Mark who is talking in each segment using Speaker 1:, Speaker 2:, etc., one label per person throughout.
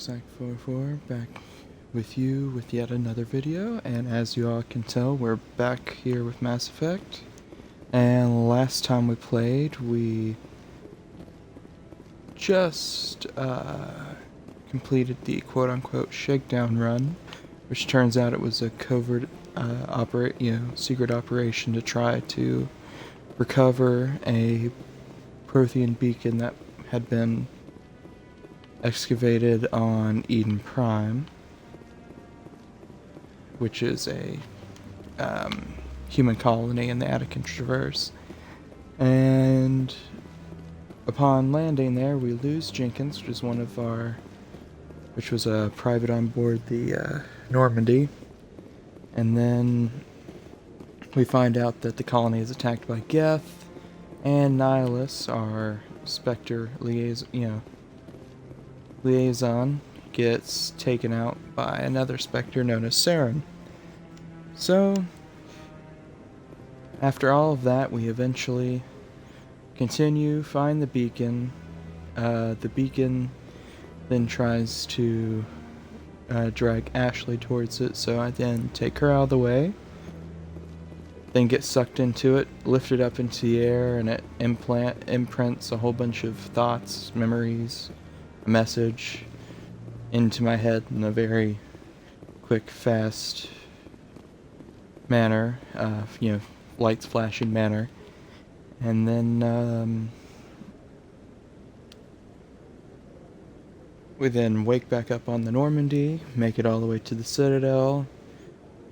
Speaker 1: Sack44 back with you with yet another video, and as you all can tell, we're back here with Mass Effect. And last time we played, we just completed the quote-unquote shakedown run, which turns out it was a covert secret operation to try to recover a Prothean beacon that had been excavated on Eden Prime, which is a human colony in the Attican Traverse. And upon landing there, we lose Jenkins, which was a private on board the Normandy. And then we find out that the colony is attacked by Geth, and Nihilus, our Spectre liaison, gets taken out by another Spectre known as Saren. So, after all of that, we eventually continue, find the beacon. The beacon then tries to drag Ashley towards it, so I then take her out of the way. Then get sucked into it, lifted up into the air, and it imprints a whole bunch of thoughts, memories, a message into my head in a very quick, fast manner, lights flashing manner. And then we then wake back up on the Normandy, make it all the way to the Citadel,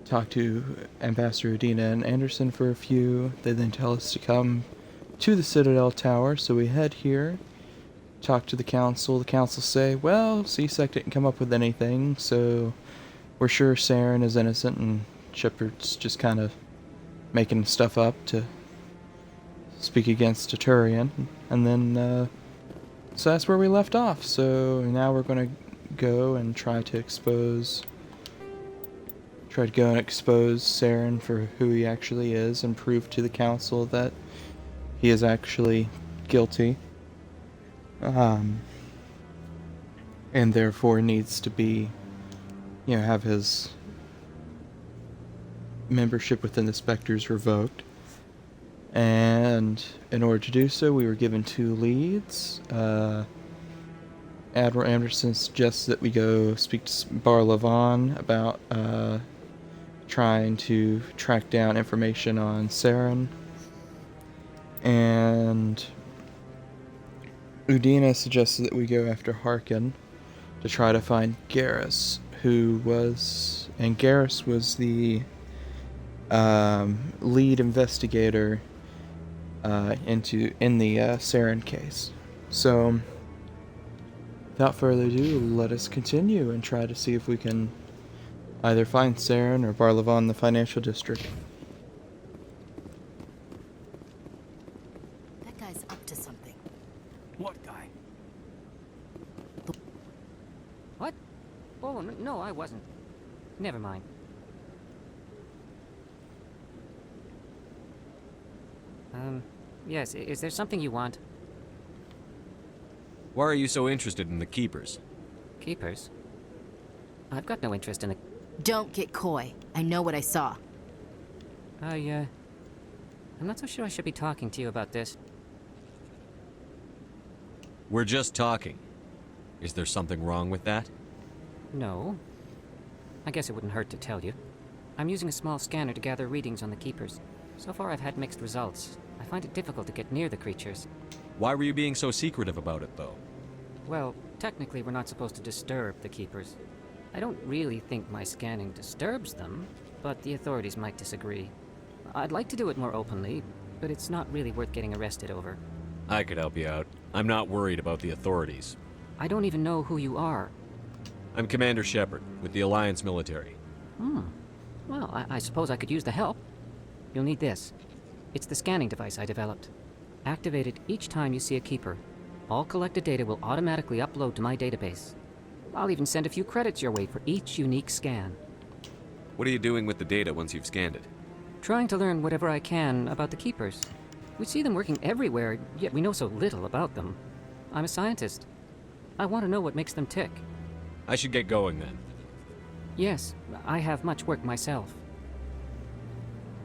Speaker 1: talk to Ambassador Udina and Anderson for a few. They then tell us to come to the Citadel Tower, so we head here, talk to the Council. The Council say, well, C-Sec didn't come up with anything, so we're sure Saren is innocent and Shepard's just kind of making stuff up to speak against a Turian. And then, so that's where we left off. So now we're going to go and try to expose Saren for who he actually is and prove to the Council that he is actually guilty. And therefore needs to be, have his membership within the Spectres revoked. And in order to do so, we were given two leads. Admiral Anderson suggests that we go speak to Bar Levon about trying to track down information on Saren. And Udina suggested that we go after Harkin to try to find Garrus, and Garrus was the lead investigator in the Saren case. So, without further ado, let us continue and try to see if we can either find Saren or Bar Levon in the financial district.
Speaker 2: That guy's up to something.
Speaker 3: What guy?
Speaker 4: What? Oh, no, I wasn't. Never mind. Yes, is there something you want?
Speaker 3: Why are you so interested in the Keepers?
Speaker 4: Keepers? I've got no interest in the...
Speaker 2: Don't get coy. I know what I saw.
Speaker 4: I'm not so sure I should be talking to you about this.
Speaker 3: We're just talking. Is there something wrong with that?
Speaker 4: No. I guess it wouldn't hurt to tell you. I'm using a small scanner to gather readings on the Keepers. So far I've had mixed results. I find it difficult to get near the creatures.
Speaker 3: Why were you being so secretive about it, though?
Speaker 4: Well, technically we're not supposed to disturb the Keepers. I don't really think my scanning disturbs them, but the authorities might disagree. I'd like to do it more openly, but it's not really worth getting arrested over.
Speaker 3: I could help you out. I'm not worried about the authorities.
Speaker 4: I don't even know who you are.
Speaker 3: I'm Commander Shepard, with the Alliance military.
Speaker 4: Well, I suppose I could use the help. You'll need this. It's the scanning device I developed. Activate it each time you see a Keeper. All collected data will automatically upload to my database. I'll even send a few credits your way for each unique scan.
Speaker 3: What are you doing with the data once you've scanned it?
Speaker 4: Trying to learn whatever I can about the Keepers. We see them working everywhere, yet we know so little about them. I'm a scientist. I want to know what makes them tick.
Speaker 3: I should get going then.
Speaker 4: Yes, I have much work myself.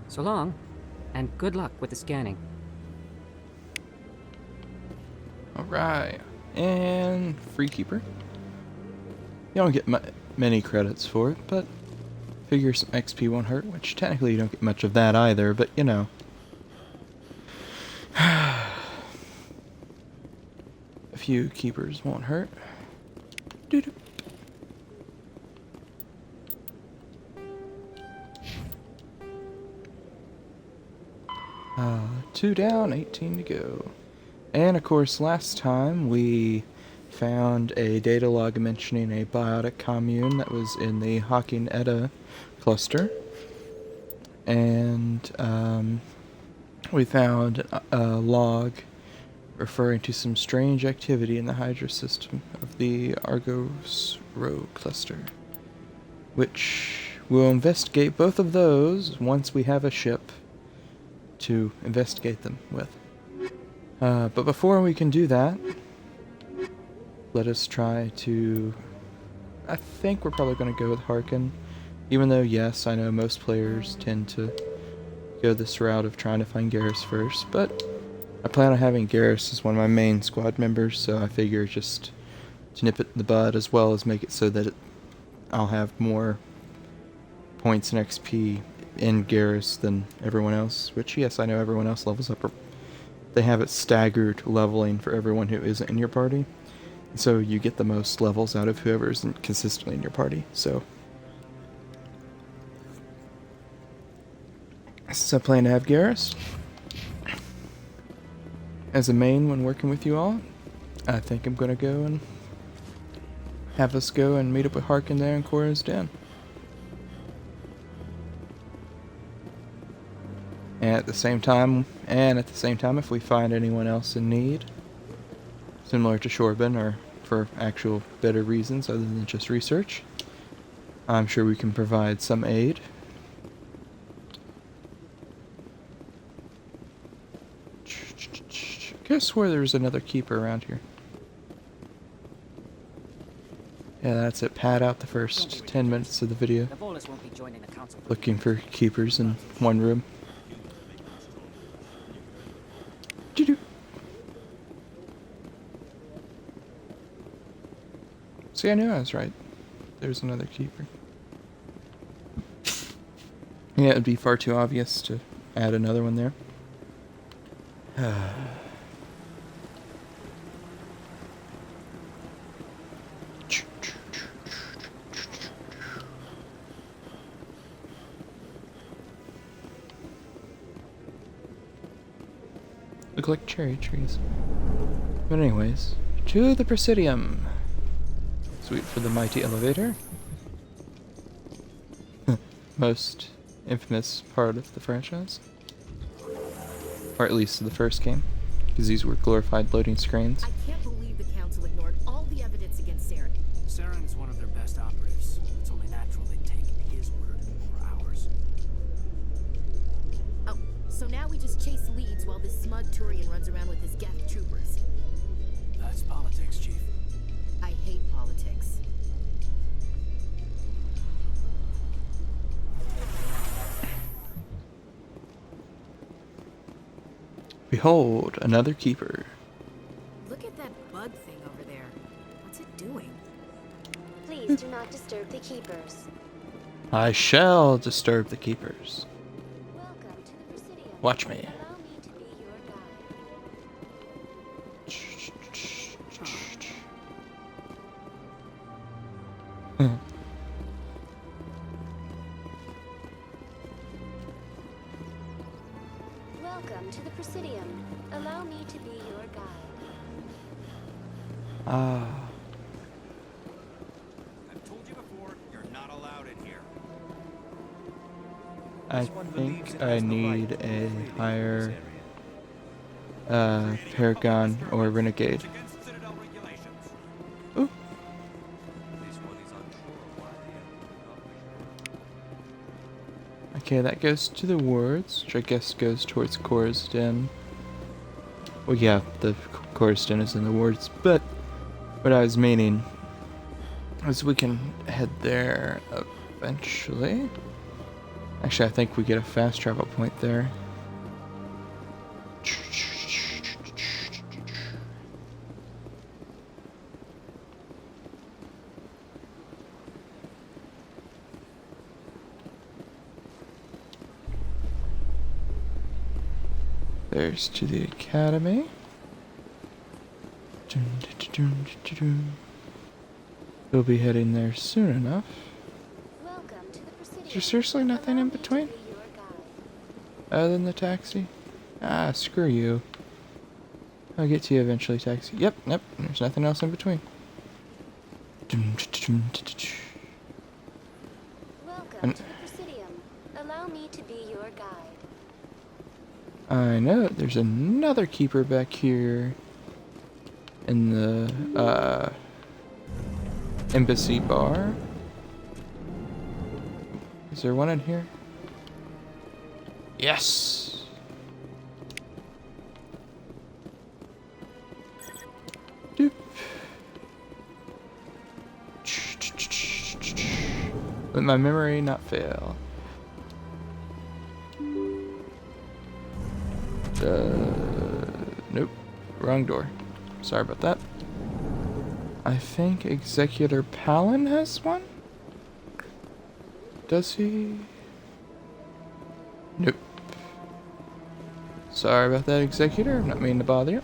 Speaker 4: So long, and good luck with the scanning.
Speaker 1: Alright. And free keeper. You don't get many credits for it, but figure some XP won't hurt, which technically you don't get much of that either, but you know. A few keepers won't hurt. Doo-doo. Two down, 18 to go. And of course, last time we found a data log mentioning a biotic commune that was in the Hawking Edda cluster. And we found a log referring to some strange activity in the Hydra system of the Argos Row cluster, which we'll investigate both of those once we have a ship to investigate them with. But before we can do that, let us try to... I think we're probably going to go with Harkin, even though, yes, I know most players tend to go this route of trying to find Garrus first, but I plan on having Garrus as one of my main squad members, so I figure just to nip it in the bud, as well as make it so that I'll have more points and XP in Garrus than everyone else, which, yes, I know everyone else levels up. They have it staggered leveling for everyone who isn't in your party, so you get the most levels out of whoever isn't consistently in your party, so... Since I plan to have Garrus as a main when working with you all, I think I'm going to go and have us go and meet up with Harkin there in Cora's Den. And at the same time, if we find anyone else in need, similar to Shorben, or for actual better reasons other than just research, I'm sure we can provide some aid. I could have swore there's another keeper around here. Yeah, that's it. Pad out the first 10 minutes of the video. Looking for keepers in one room. Doo-doo. See, I knew I was right. There's another keeper. Yeah, it'd be far too obvious to add another one there. Look like cherry trees. But anyways, to the Presidium. Sweet for the mighty elevator. Most infamous part of the franchise. Or at least the first game. Because these were glorified loading screens.
Speaker 2: I can't believe the Council ignored all the evidence against Saren.
Speaker 5: Saren's one of their best operatives. It's only natural they'd take his word over ours.
Speaker 2: Oh, so now we just chase leads while this smug Turian runs around with his Geth troopers.
Speaker 5: That's politics, Chief.
Speaker 2: I hate politics.
Speaker 1: Behold, another keeper.
Speaker 2: Look at that bug thing over there. What's it doing?
Speaker 6: Please do not disturb the keepers.
Speaker 1: I shall disturb the keepers.
Speaker 6: Welcome to the Presidium.
Speaker 1: Watch me.
Speaker 6: Allow me to be your guide. Welcome to the Presidium. Allow me to be your guide.
Speaker 1: Ah.
Speaker 7: I've told you before, you're not allowed in here.
Speaker 1: I think I need a higher Paragon or Renegade.
Speaker 7: Against Citadel regulations.
Speaker 1: Ooh. Okay, that goes to the wards, which I guess goes towards Cora's Den. Well, yeah, the Cora's Den is in the wards, but what I was meaning As we can head there eventually. Actually, I think we get a fast travel point there. There's to the academy. We'll be heading there soon enough.
Speaker 6: Welcome to the Presidium.
Speaker 1: Is there seriously nothing in
Speaker 6: Allow me to
Speaker 1: between?
Speaker 6: be your guide.
Speaker 1: Other than the taxi? Ah, screw you. I'll get to you eventually, taxi. Yep, there's nothing else in between.
Speaker 6: Welcome
Speaker 1: And-
Speaker 6: to the Presidium. Allow me to be your guide.
Speaker 1: I know, there's another keeper back here in the, embassy bar. Is there one in here? Yes! Doop. Let my memory not fail. Nope. Wrong door. Sorry about that. I think Executor Palin has one? Does he? Nope. Sorry about that, Executor. I'm not meaning to bother you.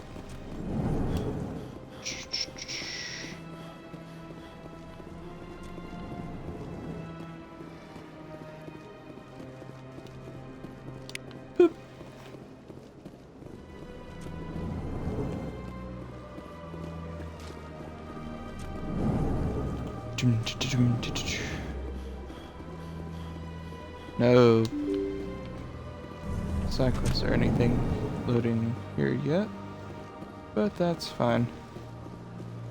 Speaker 1: Boop. No side quests or anything loading here yet, but that's fine.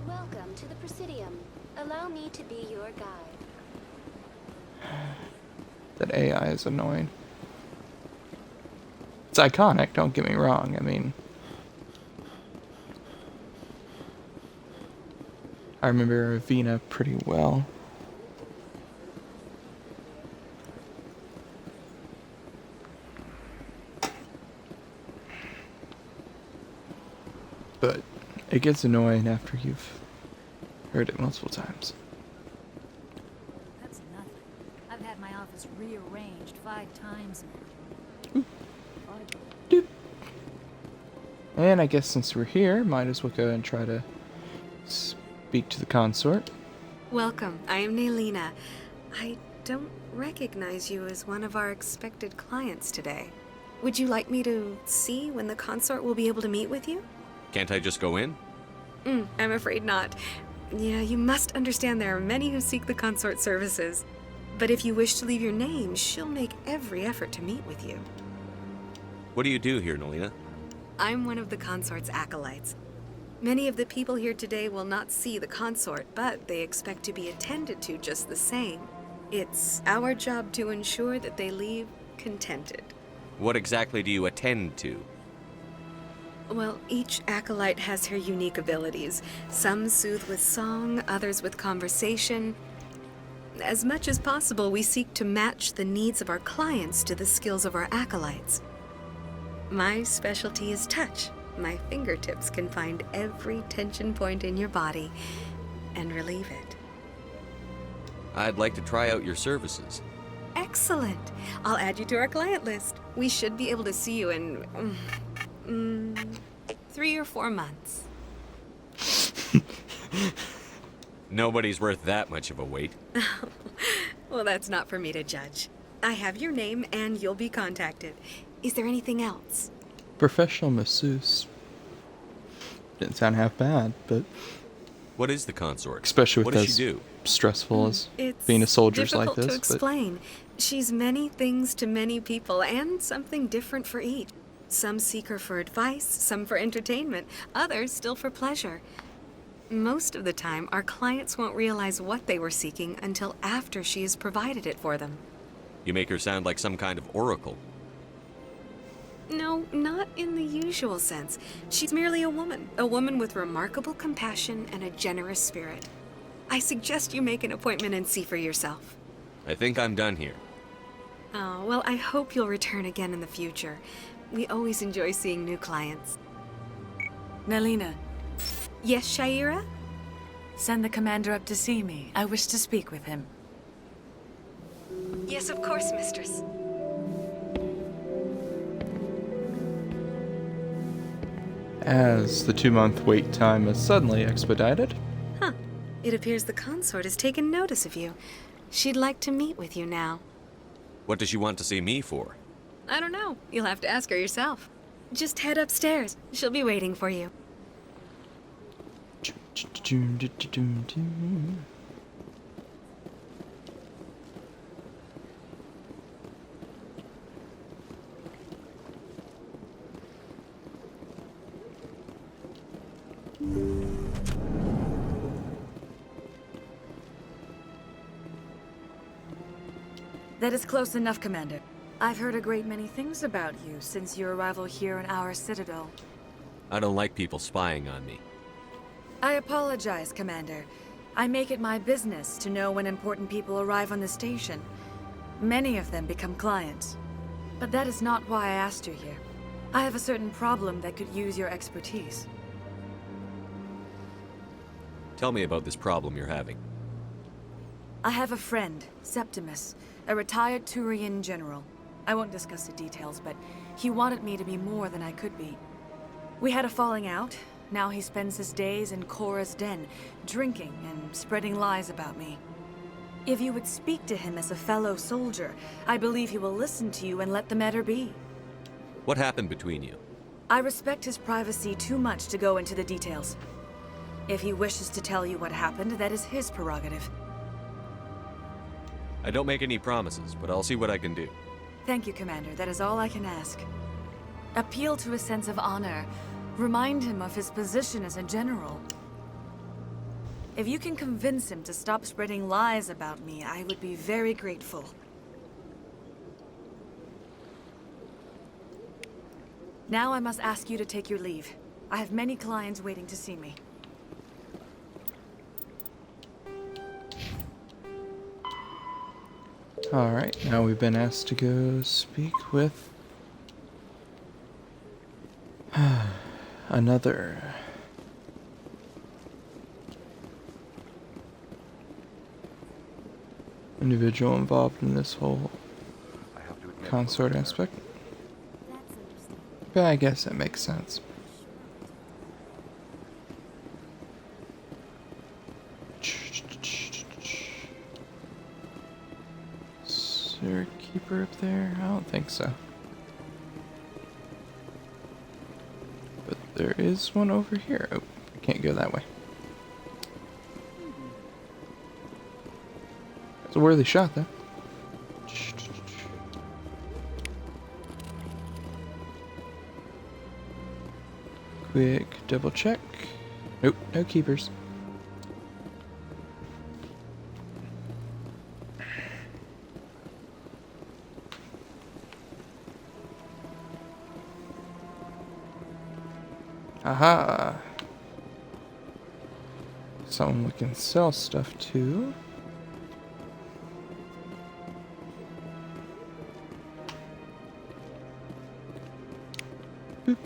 Speaker 6: Welcome to the Presidium. Allow me to be your guide.
Speaker 1: That AI is annoying. It's iconic, don't get me wrong. I mean, I remember Avina pretty well. But it gets annoying after you've heard it multiple times.
Speaker 8: That's nothing. I've had my office rearranged 5 times now.
Speaker 1: Doop. And I guess since we're here, might as well go and try to speak to the consort.
Speaker 9: Welcome. I am Naylina. I don't recognize you as one of our expected clients today. Would you like me to see when the consort will be able to meet with you?
Speaker 3: Can't I just go in?
Speaker 9: I'm afraid not. Yeah, you must understand there are many who seek the consort services. But if you wish to leave your name, she'll make every effort to meet with you.
Speaker 3: What do you do here, Nalina?
Speaker 9: I'm one of the consort's acolytes. Many of the people here today will not see the consort, but they expect to be attended to just the same. It's our job to ensure that they leave contented.
Speaker 3: What exactly do you attend to?
Speaker 9: Well, each acolyte has her unique abilities. Some soothe with song, others with conversation. As much as possible, we seek to match the needs of our clients to the skills of our acolytes. My specialty is touch. My fingertips can find every tension point in your body and relieve it.
Speaker 3: I'd like to try out your services.
Speaker 9: Excellent. I'll add you to our client list. We should be able to see you in 3 or 4 months.
Speaker 3: Nobody's worth that much of a wait.
Speaker 9: Well, that's not for me to judge. I have your name and you'll be contacted. Is there anything else?
Speaker 1: Professional masseuse. Didn't sound half bad, but
Speaker 3: What is the consort?
Speaker 1: especially with
Speaker 3: What does
Speaker 1: as
Speaker 3: she do?
Speaker 1: stressful as
Speaker 9: It's
Speaker 1: being a soldier's like
Speaker 9: difficult
Speaker 1: this.
Speaker 9: to explain. She's many things to many people and something different for each. Some seek her for advice, some for entertainment, others still for pleasure. Most of the time, our clients won't realize what they were seeking until after she has provided it for them.
Speaker 3: You make her sound like some kind of oracle.
Speaker 9: No, not in the usual sense. She's merely a woman with remarkable compassion and a generous spirit. I suggest you make an appointment and see for yourself.
Speaker 3: I think I'm done here.
Speaker 9: Oh, well, I hope you'll return again in the future. We always enjoy seeing new clients.
Speaker 10: Nalina,
Speaker 9: Yes, Shaira?
Speaker 10: send the commander up to see me. I wish to speak with him.
Speaker 9: Yes, of course, mistress.
Speaker 1: As the 2-month wait time is suddenly expedited.
Speaker 9: Huh. It appears the consort has taken notice of you. She'd like to meet with you now.
Speaker 3: What does she want to see me for?
Speaker 9: I don't know. You'll have to ask her yourself. Just head upstairs. She'll be waiting for you.
Speaker 10: That is close enough, Commander. I've heard a great many things about you since your arrival here in our citadel.
Speaker 3: I don't like people spying on me.
Speaker 10: I apologize, Commander. I make it my business to know when important people arrive on the station. Many of them become clients. But that is not why I asked you here. I have a certain problem that could use your expertise.
Speaker 3: Tell me about this problem you're having.
Speaker 10: I have a friend, Septimus, a retired Turian general. I won't discuss the details, but he wanted me to be more than I could be. We had a falling out. Now he spends his days in Korra's den, drinking and spreading lies about me. If you would speak to him as a fellow soldier, I believe he will listen to you and let the matter be.
Speaker 3: What happened between you?
Speaker 10: I respect his privacy too much to go into the details. If he wishes to tell you what happened, that is his prerogative.
Speaker 3: I don't make any promises, but I'll see what I can do.
Speaker 10: Thank you, Commander. That is all I can ask. Appeal to his sense of honor. Remind him of his position as a general. If you can convince him to stop spreading lies about me, I would be very grateful. Now I must ask you to take your leave. I have many clients waiting to see me.
Speaker 1: Alright, now we've been asked to go speak with another individual involved in this whole consort aspect. But I guess that makes sense. Is there a keeper up there? I don't think so. But there is one over here. Oh, I can't go that way. It's a worthy shot, though. Quick double check. Nope, no keepers. Aha! Someone we can sell stuff to. Boop.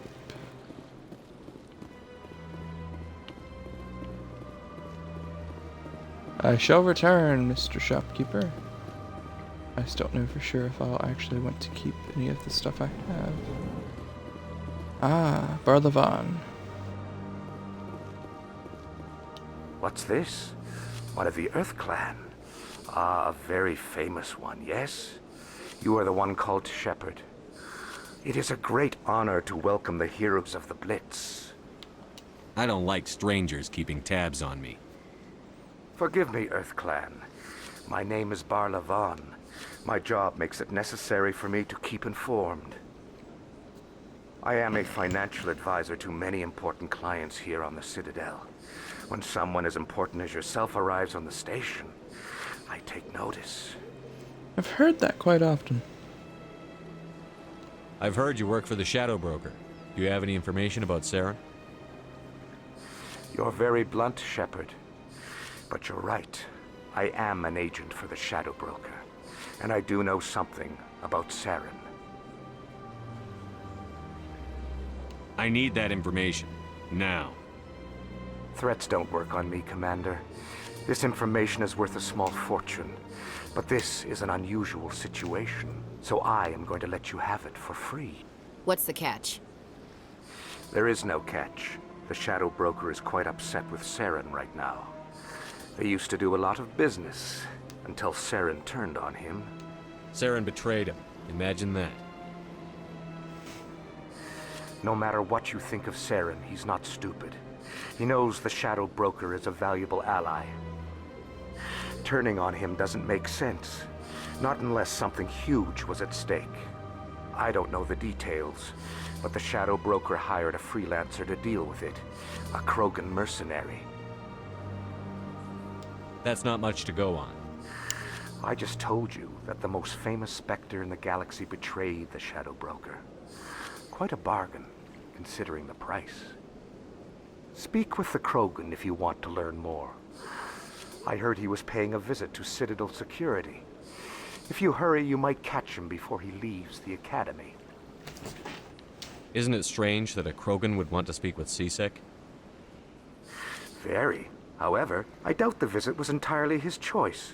Speaker 1: I shall return, Mr. Shopkeeper. I still don't know for sure if I'll actually want to keep any of the stuff I have. Ah, Barlavan.
Speaker 11: What's this? One of the Earth Clan. Ah, a very famous one, yes? You are the one called Shepard. It is a great honor to welcome the heroes of the Blitz.
Speaker 3: I don't like strangers keeping tabs on me.
Speaker 11: Forgive me, Earth Clan. My name is Barlavan. My job makes it necessary for me to keep informed. I am a financial advisor to many important clients here on the Citadel. When someone as important as yourself arrives on the station, I take notice.
Speaker 1: I've heard that quite often.
Speaker 3: I've heard you work for the Shadow Broker. Do you have any information about Saren?
Speaker 11: You're very blunt, Shepard. But you're right. I am an agent for the Shadow Broker. And I do know something about Saren.
Speaker 3: I need that information. Now.
Speaker 11: Threats don't work on me, Commander. This information is worth a small fortune. But this is an unusual situation, so I am going to let you have it for free.
Speaker 2: What's the catch?
Speaker 11: There is no catch. The Shadow Broker is quite upset with Saren right now. They used to do a lot of business, until Saren turned on him.
Speaker 3: Saren betrayed him. Imagine that.
Speaker 11: No matter what you think of Saren, he's not stupid. He knows the Shadow Broker is a valuable ally. Turning on him doesn't make sense. Not unless something huge was at stake. I don't know the details, but the Shadow Broker hired a freelancer to deal with it. A Krogan mercenary.
Speaker 3: That's not much to go on.
Speaker 11: I just told you that the most famous Spectre in the galaxy betrayed the Shadow Broker. Quite a bargain, considering the price. Speak with the Krogan if you want to learn more. I heard he was paying a visit to Citadel security. If you hurry, you might catch him before he leaves the Academy.
Speaker 3: Isn't it strange that a Krogan would want to speak with CSEC?
Speaker 11: Very. However, I doubt the visit was entirely his choice.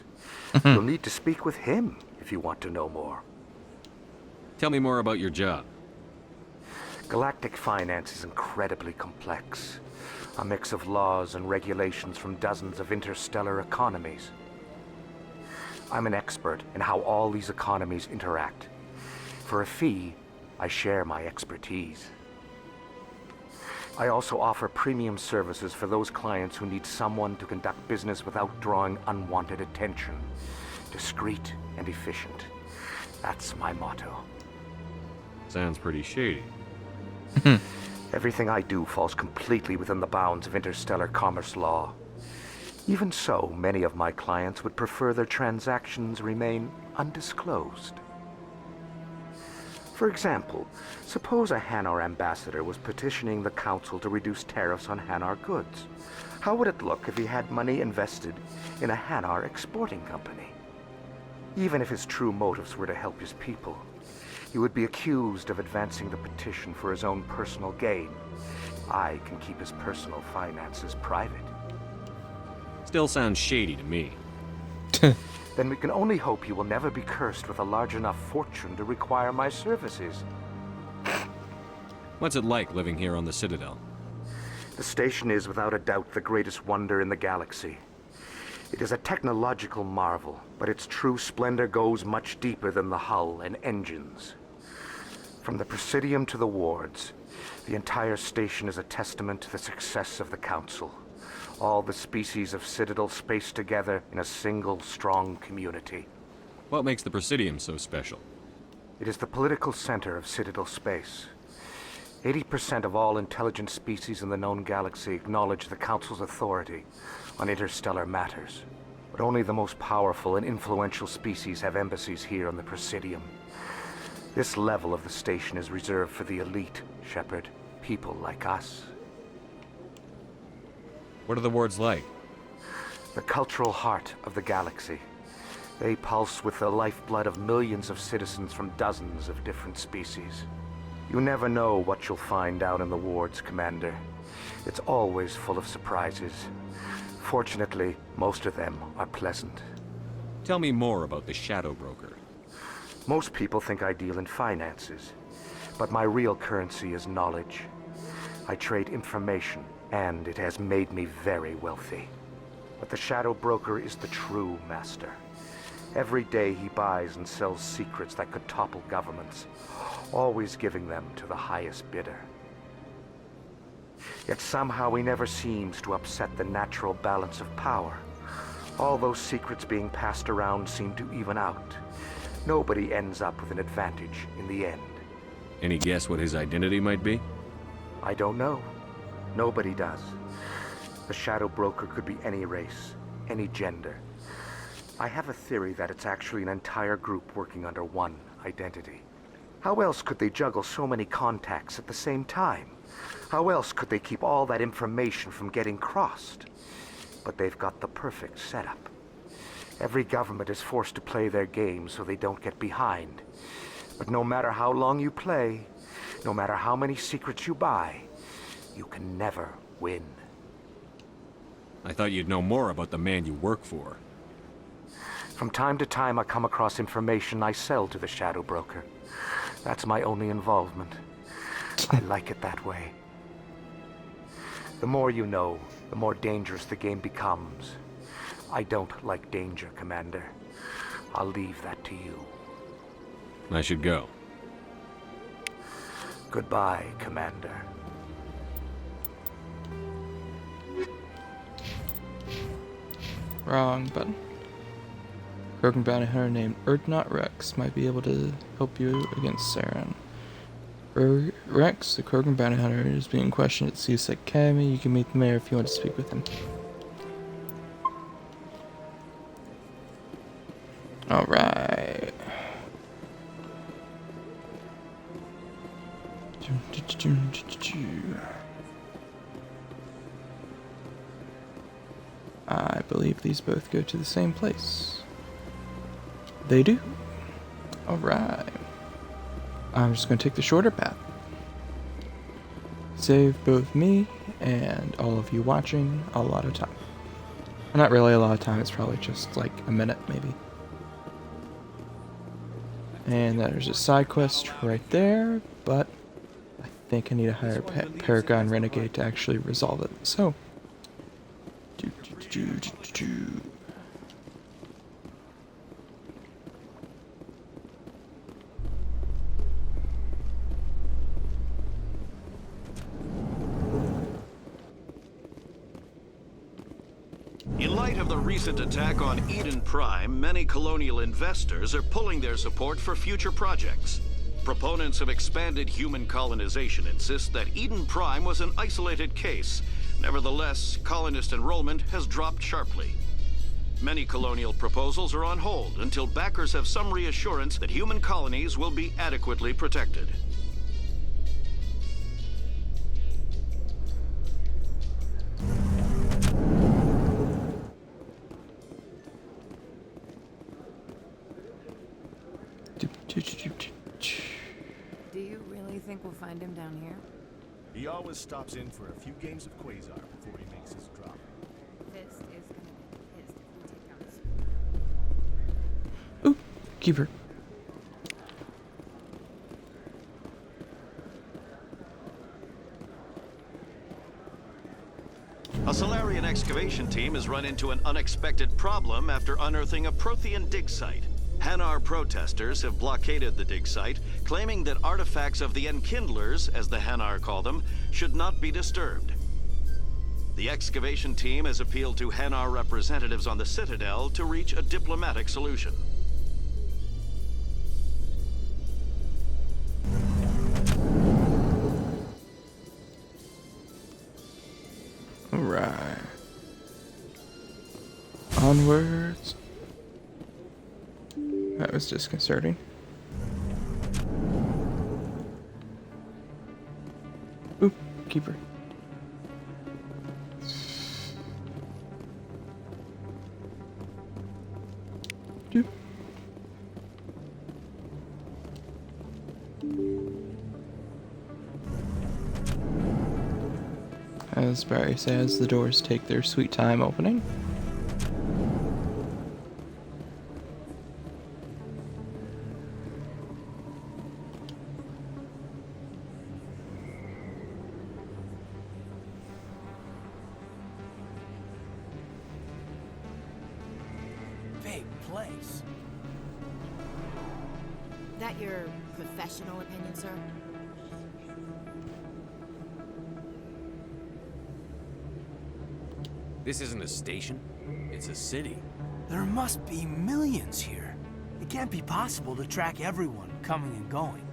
Speaker 11: You'll need to speak with him if you want to know more.
Speaker 3: Tell me more about your job.
Speaker 11: Galactic finance is incredibly complex. A mix of laws and regulations from dozens of interstellar economies. I'm an expert in how all these economies interact. For a fee, I share my expertise. I also offer premium services for those clients who need someone to conduct business without drawing unwanted attention. Discreet and efficient. That's my motto.
Speaker 3: Sounds pretty shady.
Speaker 11: Everything I do falls completely within the bounds of interstellar commerce law. Even so, many of my clients would prefer their transactions remain undisclosed. For example, suppose a Hanar ambassador was petitioning the Council to reduce tariffs on Hanar goods. How would it look if he had money invested in a Hanar exporting company? Even if his true motives were to help his people, he would be accused of advancing the petition for his own personal gain. I can keep his personal finances private.
Speaker 3: Still sounds shady to me.
Speaker 11: Then we can only hope he will never be cursed with a large enough fortune to require my services.
Speaker 3: What's it like living here on the Citadel?
Speaker 11: The station is without a doubt the greatest wonder in the galaxy. It is a technological marvel, but its true splendor goes much deeper than the hull and engines. From the Presidium to the wards, the entire station is a testament to the success of the Council. All the species of Citadel spaced together in a single, strong community.
Speaker 3: What makes the Presidium so special?
Speaker 11: It is the political center of Citadel space. 80% of all intelligent species in the known galaxy acknowledge the Council's authority on interstellar matters. But only the most powerful and influential species have embassies here on the Presidium. This level of the station is reserved for the elite, Shepard. People like us.
Speaker 3: What are the wards like?
Speaker 11: The cultural heart of the galaxy. They pulse with the lifeblood of millions of citizens from dozens of different species. You never know what you'll find out in the wards, Commander. It's always full of surprises. Fortunately, most of them are pleasant.
Speaker 3: Tell me more about the Shadow Broker.
Speaker 11: Most people think I deal in finances, but my real currency is knowledge. I trade information, and it has made me very wealthy. But the Shadow Broker is the true master. Every day he buys and sells secrets that could topple governments, always giving them to the highest bidder. Yet somehow he never seems to upset the natural balance of power. All those secrets being passed around seem to even out. Nobody ends up with an advantage in the end.
Speaker 3: Any guess what his identity might be?
Speaker 11: I don't know. Nobody does. The Shadow Broker could be any race, any gender. I have a theory that it's actually an entire group working under one identity. How else could they juggle so many contacts at the same time? How else could they keep all that information from getting crossed? but they've got the perfect setup. Every government is forced to play their game so they don't get behind. But no matter how long you play, no matter how many secrets you buy, you can never win.
Speaker 3: I thought you'd know more about the man you work for.
Speaker 11: From time to time, I come across information I sell to the Shadow Broker. That's my only involvement. I like it that way. The more you know, the more dangerous the game becomes. I don't like danger, Commander. I'll leave that to you.
Speaker 3: I should go.
Speaker 11: Goodbye, Commander.
Speaker 1: Wrong button. Krogan bounty hunter named Erdnot Rex might be able to help you against Saren. Rex, the Krogan bounty hunter, is being questioned at CSEC Academy. You can meet the mayor if you want to speak with him. Alright. I believe these both go to the same place. They do. Alright. I'm just going to take the shorter path. Save both me and all of you watching a lot of time. Not really a lot of time, it's probably just like a minute maybe. And there's a side quest right there, but I think I need to hire a Paragon Renegade to actually resolve it. So,
Speaker 12: In light of the recent attack on Eden Prime, many colonial investors are pulling their support for future projects. Proponents of expanded human colonization insist that Eden Prime was an isolated case. Nevertheless, colonist enrollment has dropped sharply. Many colonial proposals are on hold until backers have some reassurance that human colonies will be adequately protected.
Speaker 2: Do you really think we'll find him down here?
Speaker 13: He always stops in for a few games of Quasar before he makes his drop.
Speaker 2: This is gonna be pissed if we take out his...
Speaker 1: Ooh, keeper.
Speaker 12: A Solarian excavation team has run into an unexpected problem after unearthing a Prothean dig site. Hanar protesters have blockaded the dig site, claiming that artifacts of the Enkindlers, as the Hanar call them, should not be disturbed. The excavation team has appealed to Hanar representatives on the Citadel to reach a diplomatic solution.
Speaker 1: Alright. Onwards. That was disconcerting. Ooh, keeper. Doop. As Barry says, the doors take their sweet time opening.
Speaker 5: Big place.
Speaker 2: That your professional opinion, sir?
Speaker 3: This isn't a station, it's a city.
Speaker 5: There must be millions here. It can't be possible to track everyone coming and going.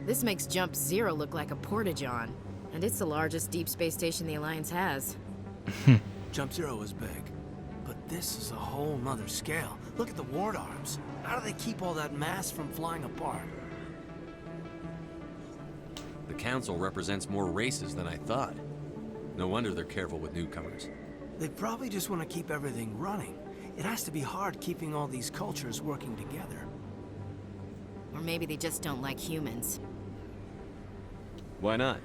Speaker 2: This makes Jump Zero look like a porta-john, and it's the largest deep space station the Alliance has.
Speaker 5: Jump Zero is big, but this is a whole nother scale. Look at the ward arms. How do they keep all that mass from flying apart?
Speaker 3: The Council represents more races than I thought. No wonder they're careful with newcomers.
Speaker 5: They probably just want to keep everything running. It has to be hard keeping all these cultures working together.
Speaker 2: Or maybe they just don't like humans.
Speaker 3: Why not?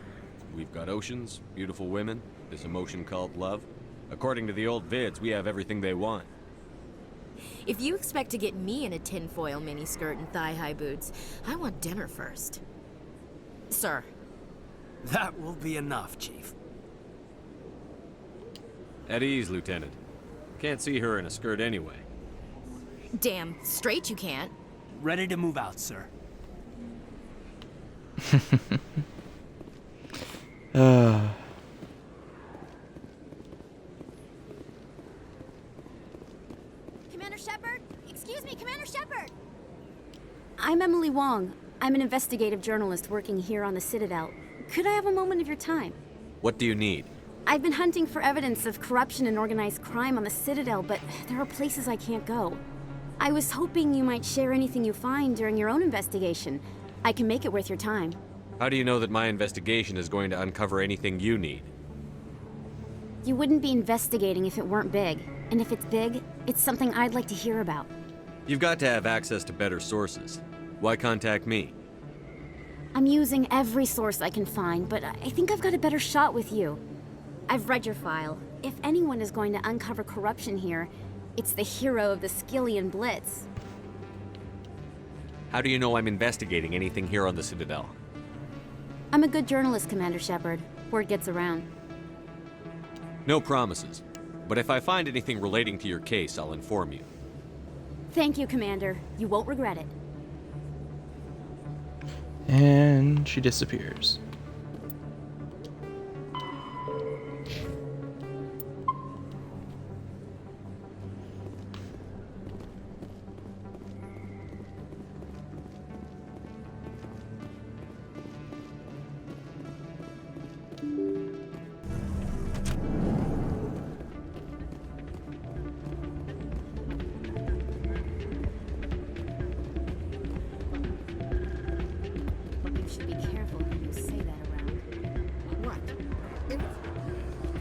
Speaker 3: We've got oceans, beautiful women, this emotion called love. According to the old vids, we have everything they want.
Speaker 2: If you expect to get me in a tinfoil miniskirt and thigh-high boots, I want dinner first. Sir.
Speaker 5: That will be enough, Chief.
Speaker 3: At ease, Lieutenant. Can't see her in a skirt anyway.
Speaker 2: Damn straight you can't.
Speaker 5: Ready to move out, sir.
Speaker 6: Commander Shepard? Excuse me, Commander Shepard! I'm Emily Wong. I'm an investigative journalist working here on the Citadel. Could I have a moment of your time?
Speaker 3: What do you need?
Speaker 6: I've been hunting for evidence of corruption and organized crime on the Citadel, but there are places I can't go. I was hoping you might share anything you find during your own investigation. I can make it worth your time.
Speaker 3: How do you know that my investigation is going to uncover anything you need?
Speaker 6: You wouldn't be investigating if it weren't big. And if it's big, it's something I'd like to hear about.
Speaker 3: You've got to have access to better sources. Why contact me?
Speaker 6: I'm using every source I can find, but I think I've got a better shot with you. I've read your file. If anyone is going to uncover corruption here, it's the hero of the Skillian Blitz.
Speaker 3: How do you know I'm investigating anything here on the Citadel?
Speaker 6: I'm a good journalist, Commander Shepard. Word gets around.
Speaker 3: No promises. But if I find anything relating to your case, I'll inform you.
Speaker 6: Thank you, Commander. You won't regret it.
Speaker 1: And she disappears.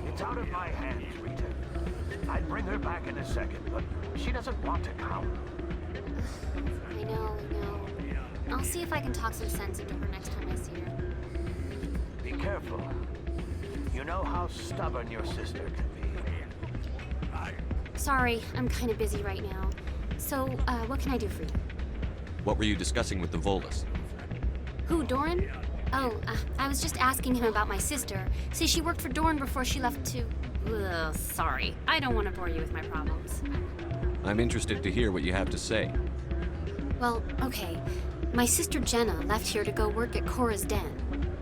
Speaker 11: It's out of my hands, Rita. I'd bring her back in a second, but she doesn't want to come.
Speaker 6: I know. I'll see if I can talk some sense into her next time I see her.
Speaker 11: Be careful. You know how stubborn your sister can be.
Speaker 6: Sorry, I'm kind of busy right now. So, what can I do for you?
Speaker 3: What were you discussing with the Volus?
Speaker 6: Who, Doran? Oh, I was just asking him about my sister. See, she worked for Doran before she left to... Ugh, sorry. I don't want to bore you with my problems.
Speaker 3: I'm interested to hear what you have to say.
Speaker 6: Well, okay. My sister Jenna left here to go work at Cora's Den.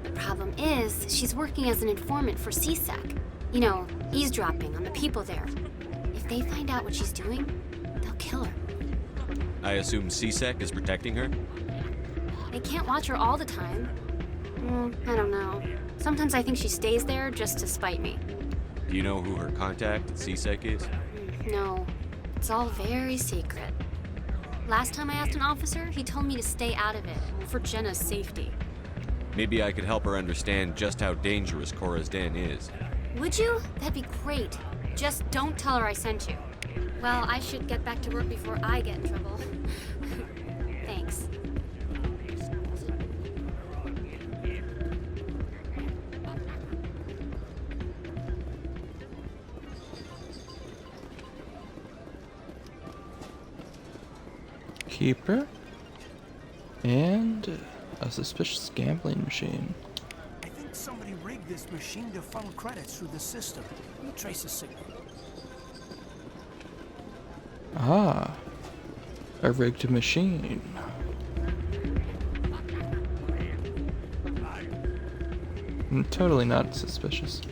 Speaker 6: The problem is, she's working as an informant for CSEC. You know, eavesdropping on the people there. If they find out what she's doing, they'll kill her.
Speaker 3: I assume CSEC is protecting her?
Speaker 6: They can't watch her all the time. I don't know. Sometimes I think she stays there just to spite me.
Speaker 3: Do you know who her contact at CSEC is?
Speaker 6: No. It's all very secret. Last time I asked an officer, he told me to stay out of it, for Jenna's safety.
Speaker 3: Maybe I could help her understand just how dangerous Cora's Den is.
Speaker 6: Would you? That'd be great. Just don't tell her I sent you. Well, I should get back to work before I get in trouble. Thanks.
Speaker 1: Keeper. And a suspicious gambling machine.
Speaker 5: I think somebody rigged this machine to funnel credits through the system. Let me trace the signal.
Speaker 1: Ah. A rigged machine. Totally not suspicious.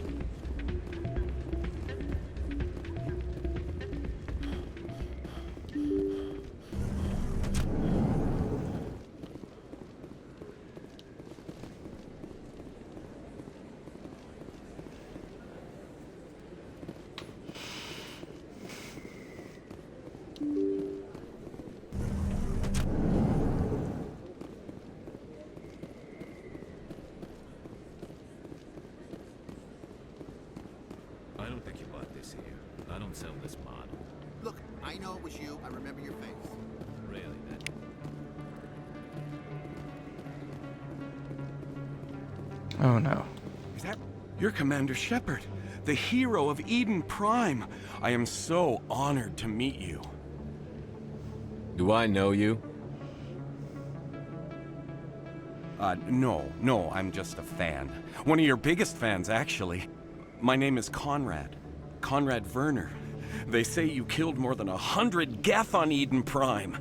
Speaker 1: Oh no.
Speaker 14: Is that... You're Commander Shepard, the hero of Eden Prime. I am so honored to meet you.
Speaker 3: Do I know you?
Speaker 14: No, I'm just a fan. One of your biggest fans, actually. My name is Conrad. Conrad Werner. They say you killed more than 100 Geth on Eden Prime.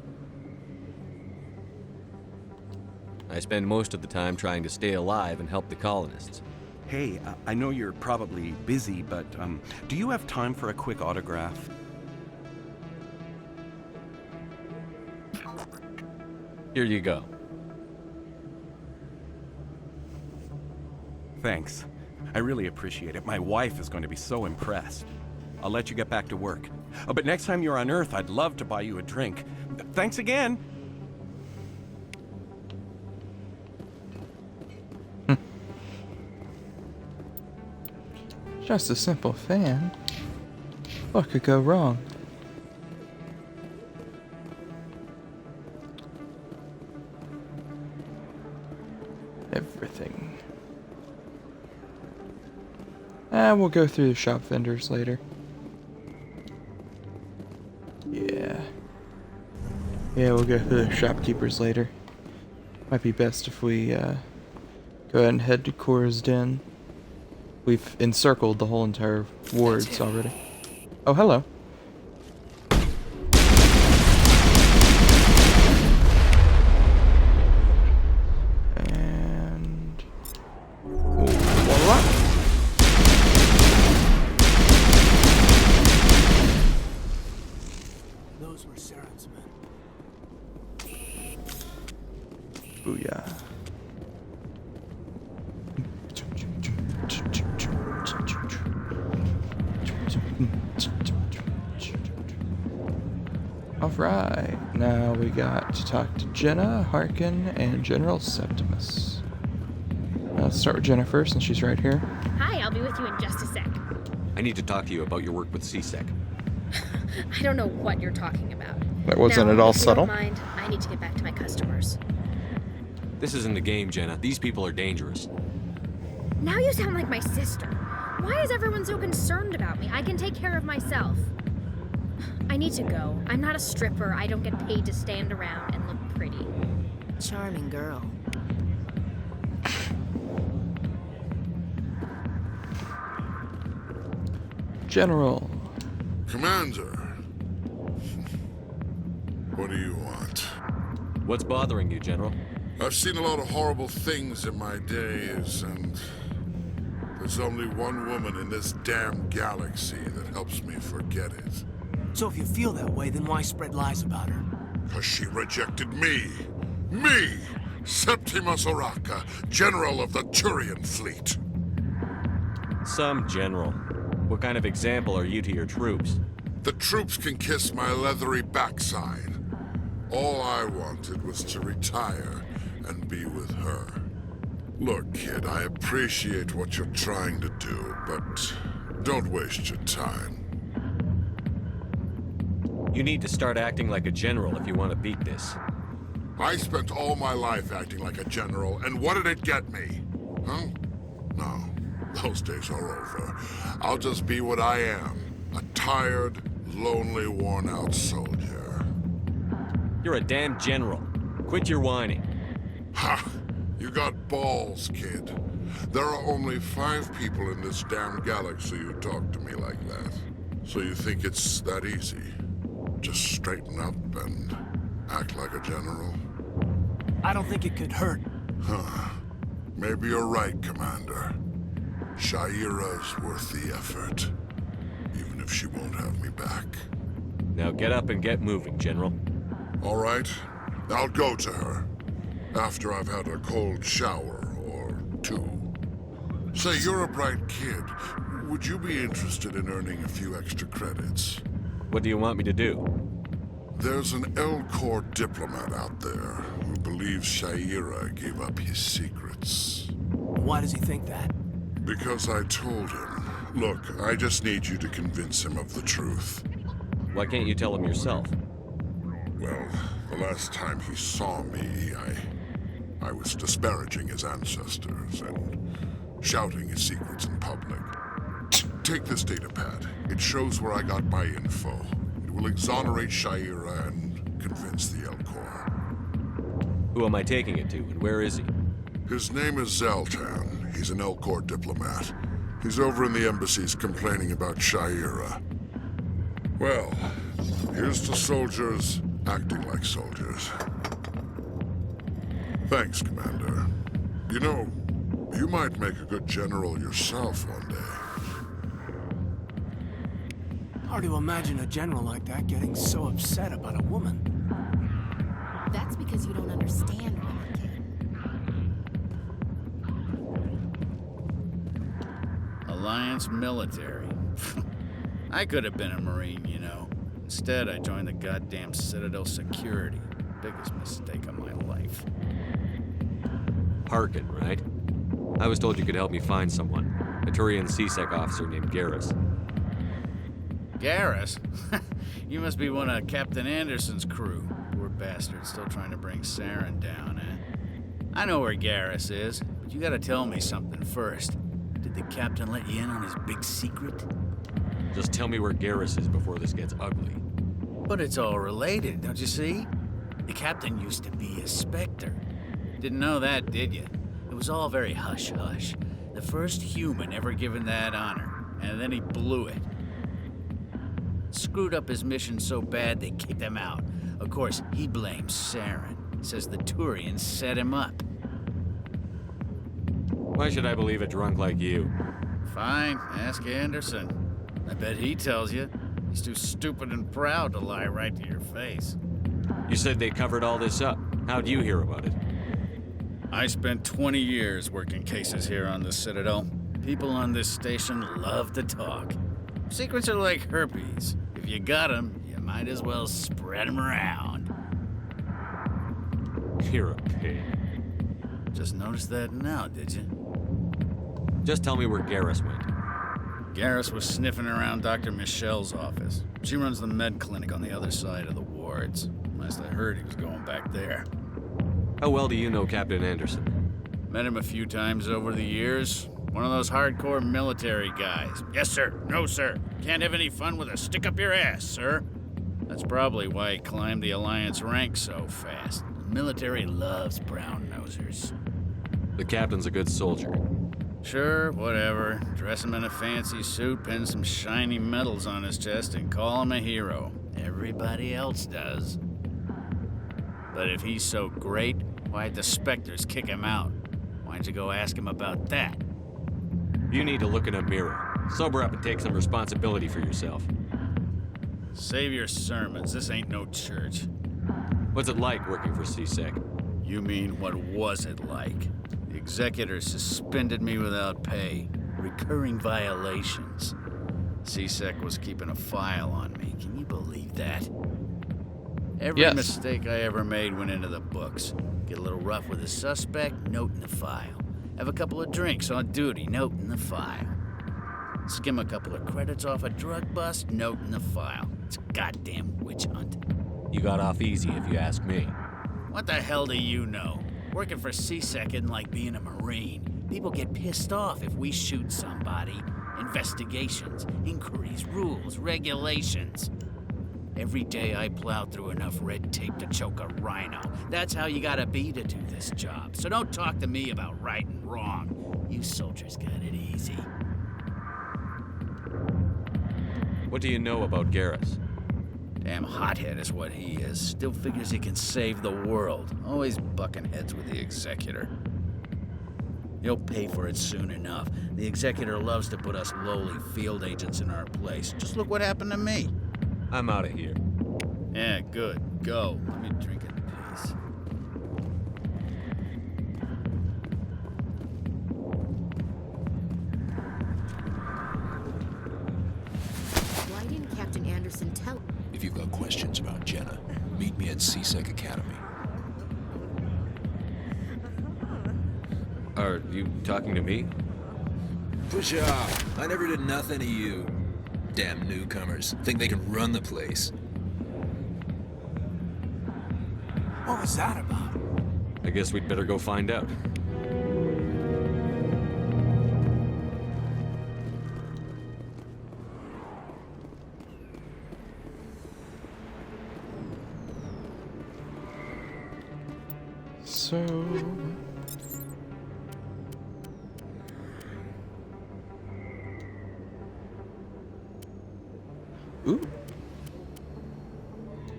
Speaker 3: I spend most of the time trying to stay alive and help the colonists.
Speaker 14: Hey, I know you're probably busy, but do you have time for a quick autograph?
Speaker 3: Here you go.
Speaker 14: Thanks. I really appreciate it. My wife is going to be so impressed. I'll let you get back to work. But next time you're on Earth, I'd love to buy you a drink. Thanks again!
Speaker 1: Just a simple fan. What could go wrong? Everything. We'll go through the shop vendors later. Yeah, we'll go through the shopkeepers later. Might be best if we go ahead and head to Cora's Den. We've encircled the whole entire wards already. Oh, hello. And... voila!
Speaker 5: Those were Saren's men.
Speaker 1: Booyah. Alright, now we got to talk to Jenna, Harkin, and General Septimus. Let's start with Jenna first, since she's right here.
Speaker 15: Hi, I'll be with you in just a sec.
Speaker 3: I need to talk to you about your work with CSEC.
Speaker 15: I don't know what you're talking about.
Speaker 1: That wasn't
Speaker 15: now,
Speaker 1: at all
Speaker 15: if you
Speaker 1: subtle.
Speaker 15: don't mind, I need to get back to my customers.
Speaker 3: This isn't a game, Jenna. These people are dangerous.
Speaker 15: Now you sound like my sister. Why is everyone so concerned about me? I can take care of myself. I need to go. I'm not a stripper. I don't get paid to stand around and look pretty.
Speaker 2: Charming girl.
Speaker 1: General.
Speaker 16: Commander. What do you want?
Speaker 3: What's bothering you, General?
Speaker 16: I've seen a lot of horrible things in my days, and there's only one woman in this damn galaxy that helps me forget it.
Speaker 5: So if you feel that way, then why spread lies about her?
Speaker 16: 'Cause she rejected me! Me! Septimus Oraka, General of the Turian Fleet!
Speaker 3: Some general. What kind of example are you to your troops?
Speaker 16: The troops can kiss my leathery backside. All I wanted was to retire and be with her. Look, kid, I appreciate what you're trying to do, but don't waste your time.
Speaker 3: You need to start acting like a general if you want to beat this.
Speaker 16: I spent all my life acting like a general, and what did it get me? Huh? No, those days are over. I'll just be what I am, a tired, lonely, worn-out soldier.
Speaker 3: You're a damn general. Quit your whining.
Speaker 16: Ha! You got balls, kid. There are only 5 people in this damn galaxy who talk to me like that. So you think it's that easy? Just straighten up and act like a general?
Speaker 5: I don't think it could hurt.
Speaker 16: Huh. Maybe you're right, Commander. Shaira's worth the effort. Even if she won't have me back.
Speaker 3: Now get up and get moving, General.
Speaker 16: All right. I'll go to her. After I've had a cold shower or 2. Say, you're a bright kid. Would you be interested in earning a few extra credits?
Speaker 3: What do you want me to do?
Speaker 16: There's an L-Corps diplomat out there who believes Shaira gave up his secrets.
Speaker 5: Why does he think that?
Speaker 16: Because I told him. Look, I just need you to convince him of the truth.
Speaker 3: Why can't you tell him yourself?
Speaker 16: Well, the last time he saw me, I was disparaging his ancestors, and shouting his secrets in public. Take this data pad. It shows where I got my info. It will exonerate Sha'ira and convince the Elcor.
Speaker 3: Who am I taking it to, and where is he?
Speaker 16: His name is Zoltan. He's an Elcor diplomat. He's over in the embassies complaining about Sha'ira. Well, here's to soldiers acting like soldiers. Thanks, Commander. You know, you might make a good general yourself one day.
Speaker 5: Hard to imagine a general like that getting so upset about a woman.
Speaker 2: That's because you don't understand women, kid.
Speaker 17: Alliance military. I could have been a Marine, you know. Instead, I joined the goddamn Citadel security. Biggest mistake of my life.
Speaker 3: Harkin, right? I was told you could help me find someone. A Turian CSEC officer named Garrus.
Speaker 17: Garrus? You must be one of Captain Anderson's crew. Poor bastard, still trying to bring Saren down, eh? I know where Garrus is, but you gotta tell me something first. Did the captain let you in on his big secret?
Speaker 3: Just tell me where Garrus is before this gets ugly.
Speaker 17: But it's all related, don't you see? The captain used to be a Spectre. Didn't know that, did you? It was all very hush-hush. The first human ever given that honor, and then he blew it. Screwed up his mission so bad they kicked him out. Of course, he blames Saren. Says the Turians set him up.
Speaker 3: Why should I believe a drunk like you?
Speaker 17: Fine, ask Anderson. I bet he tells you. He's too stupid and proud to lie right to your face.
Speaker 3: You said they covered all this up. How'd you hear about it?
Speaker 17: I spent 20 years working cases here on the Citadel. People on this station love to talk. Secrets are like herpes. If you got them, you might as well spread them around.
Speaker 3: You're a pig.
Speaker 17: Just noticed that now, did you?
Speaker 3: Just tell me where Garrus went.
Speaker 17: Garrus was sniffing around Dr. Michelle's office. She runs the med clinic on the other side of the wards. Last I heard, he was going back there.
Speaker 3: How well do you know Captain Anderson?
Speaker 17: Met him a few times over the years. One of those hardcore military guys. Yes, sir. No, sir. Can't have any fun with a stick up your ass, sir. That's probably why he climbed the Alliance ranks so fast. The military loves brown-nosers.
Speaker 3: The captain's a good soldier.
Speaker 17: Sure, whatever. Dress him in a fancy suit, pin some shiny medals on his chest, and call him a hero. Everybody else does. But if he's so great, why'd the Spectres kick him out? Why'd you go ask him about that?
Speaker 3: You need to look in a mirror. Sober up and take some responsibility for yourself.
Speaker 17: Save your sermons. This ain't no church.
Speaker 3: What's it like working for CSEC?
Speaker 17: You mean, what was it like? The executor suspended me without pay. Recurring violations. CSEC was keeping a file on me. Can you believe that? Every mistake I ever made went into the books. Get a little rough with a suspect, note in the file. Have a couple of drinks on duty, note in the file. Skim a couple of credits off a drug bust, note in the file. It's a goddamn witch hunt.
Speaker 3: You got off easy, if you ask me.
Speaker 17: What the hell do you know? Working for CSEC isn't like being a Marine. People get pissed off if we shoot somebody. Investigations, inquiries, rules, regulations. Every day I plow through enough red tape to choke a rhino. That's how you gotta be to do this job. So don't talk to me about right and wrong. You soldiers got it easy.
Speaker 3: What do you know about Garrus?
Speaker 17: Damn hothead is what he is. Still figures he can save the world. Always bucking heads with the executor. He'll pay for it soon enough. The executor loves to put us lowly field agents in our place. Just look what happened to me.
Speaker 3: I'm out of here.
Speaker 17: Yeah, good. Go. Let me drink in peace.
Speaker 2: Why didn't Captain Anderson tell?
Speaker 18: If you've got questions about Jenna, meet me at CSEC Academy.
Speaker 3: Are you talking to me?
Speaker 18: Push off. I never did nothing to you. Damn newcomers. Think they can run the place.
Speaker 5: What was that about?
Speaker 3: I guess we'd better go find out.
Speaker 1: so... Ooh.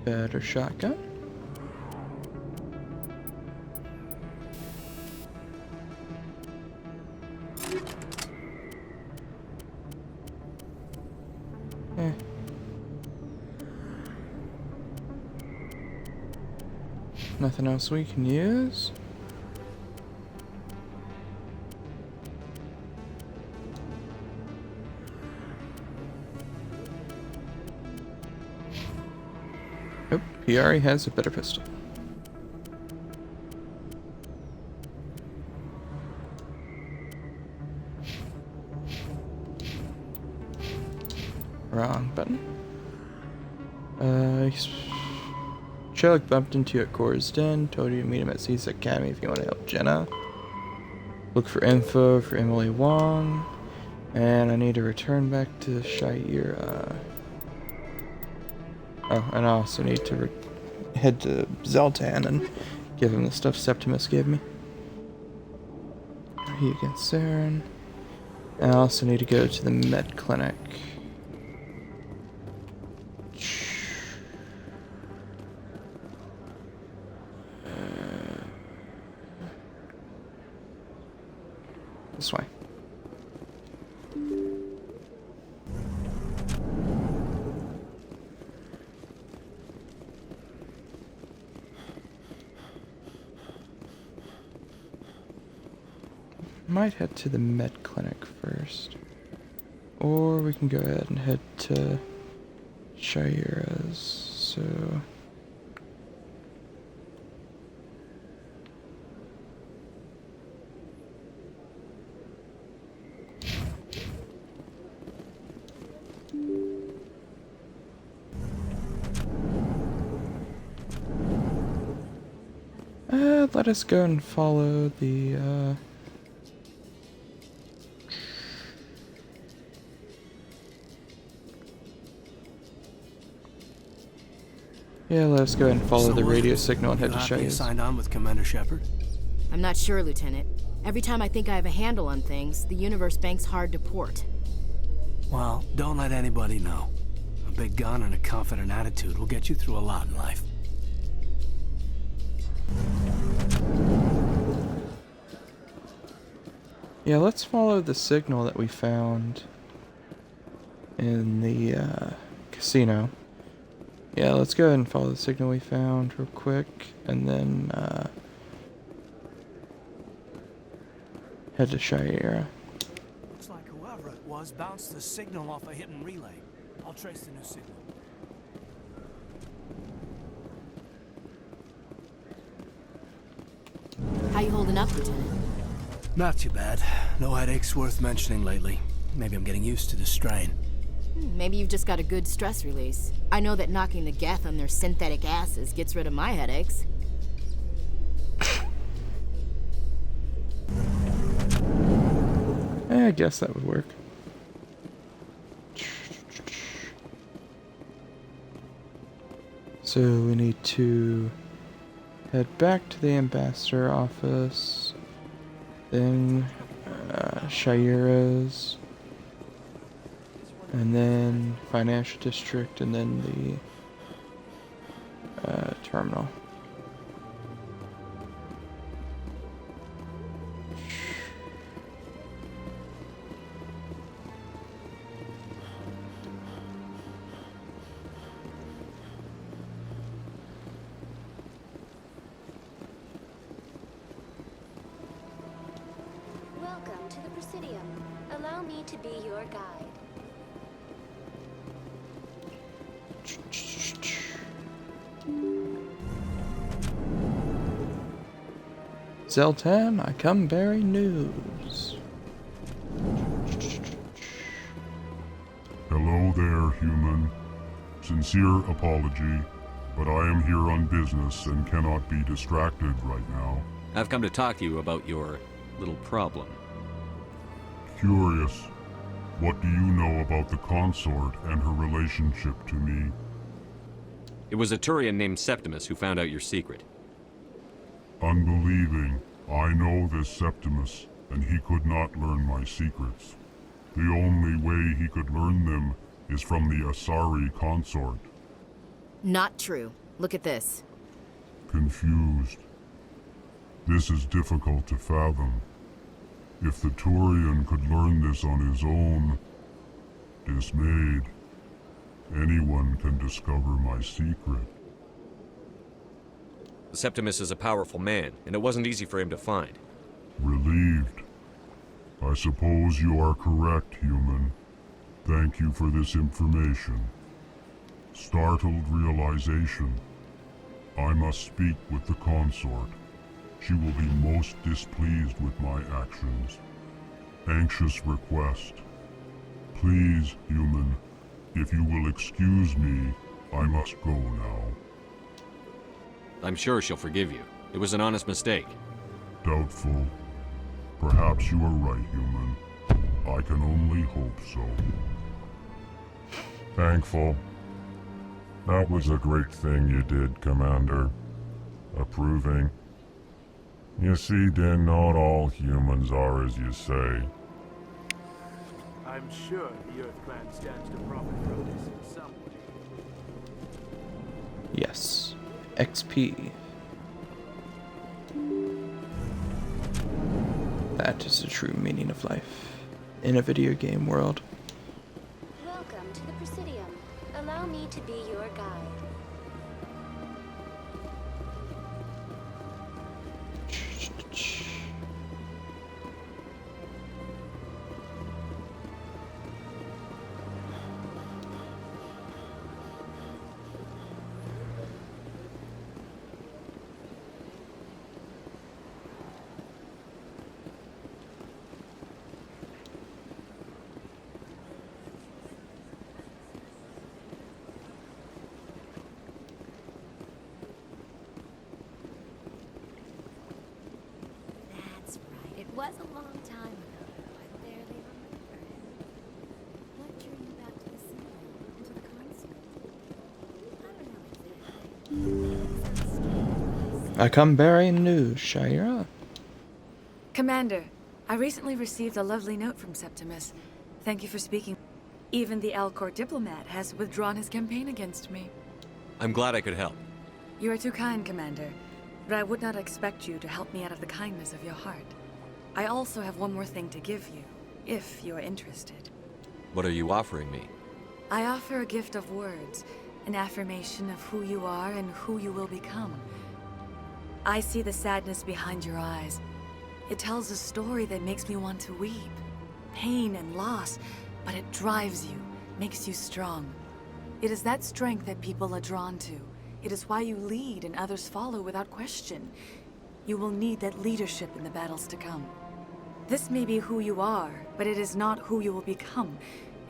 Speaker 1: Better shotgun. Nothing else we can use. Oh, he already has a better pistol. Wrong button. Sherlock bumped into you at Cora's Den, told you to meet him at CSEC Academy if you want to help Jenna. Look for info for Emily Wong. And I need to return back to Shira. Oh, and I also need to head to Zeltan and give him the stuff Septimus gave me. He against Saren. And I also need to go to the med clinic. This way. Might head to the med clinic first. Or we can go ahead and head to Shira's. So... let us go and follow the, yeah, let us go ahead and follow the radio signal and head to Shira's.
Speaker 5: Signed on with Commander Shepard?
Speaker 2: I'm not sure, Lieutenant. Every time I think I have a handle on things, the universe bank's hard to port.
Speaker 5: Well, don't let anybody know. A big gun and a confident attitude will get you through a lot in life.
Speaker 1: Yeah, let's follow the signal that we found in the casino. Yeah, let's go ahead and follow the signal we found real quick, and then head to Shira.
Speaker 5: Looks like whoever it was bounced the signal off a hidden relay. I'll trace the new signal.
Speaker 2: How you holding up, Lieutenant?
Speaker 5: Not too bad. No headaches worth mentioning lately. Maybe I'm getting used to the strain.
Speaker 2: Maybe you've just got a good stress release. I know that knocking the Geth on their synthetic asses gets rid of my headaches.
Speaker 1: I guess that would work. So we need to head back to the ambassador office, then Shira's, and then financial district, and then the terminal.
Speaker 6: Welcome to the Presidium. Allow me to be your guide.
Speaker 1: Zeltan, I come bearing news.
Speaker 19: Hello there, human. Sincere apology, but I am here on business and cannot be distracted right now.
Speaker 3: I've come to talk to you about your little problem.
Speaker 19: Curious, what do you know about the consort and her relationship to me?
Speaker 3: It was a Turian named Septimus who found out your secret.
Speaker 19: Unbelieving, I know this Septimus, and he could not learn my secrets. The only way he could learn them is from the Asari consort.
Speaker 2: Not true. Look at this.
Speaker 19: Confused. This is difficult to fathom. If the Turian could learn this on his own, dismayed, anyone can discover my secret.
Speaker 3: Septimus is a powerful man, and it wasn't easy for him to find.
Speaker 19: Relieved. I suppose you are correct, human. Thank you for this information. Startled realization. I must speak with the consort. She will be most displeased with my actions. Anxious request. Please, human, if you will excuse me, I must go now.
Speaker 3: I'm sure she'll forgive you. It was an honest mistake.
Speaker 19: Doubtful. Perhaps you are right, human. I can only hope so. Thankful. That was a great thing you did, Commander. Approving. You see, Din, not all humans are as you say.
Speaker 5: I'm sure the Earth Clan stands to profit from this in some way.
Speaker 1: Yes. XP. That is the true meaning of life in a video game world.
Speaker 6: Welcome to the Presidium. Allow me to be your guide.
Speaker 8: That's right. It was a long time ago. I barely remember him. What drew you back to the cinema and to the concert? I don't know
Speaker 1: I come bearing news, Shira.
Speaker 10: Commander, I recently received a lovely note from Septimus. Thank you for speaking. Even the Alcor diplomat has withdrawn his campaign against me.
Speaker 3: I'm glad I could help.
Speaker 10: You are too kind, Commander, but I would not expect you to help me out of the kindness of your heart. I also have one more thing to give you, if you are interested.
Speaker 3: What are you offering me?
Speaker 10: I offer a gift of words, an affirmation of who you are and who you will become. I see the sadness behind your eyes. It tells a story that makes me want to weep. Pain and loss, but it drives you, makes you strong. It is that strength that people are drawn to. It is why you lead and others follow without question. You will need that leadership in the battles to come. This may be who you are, but it is not who you will become.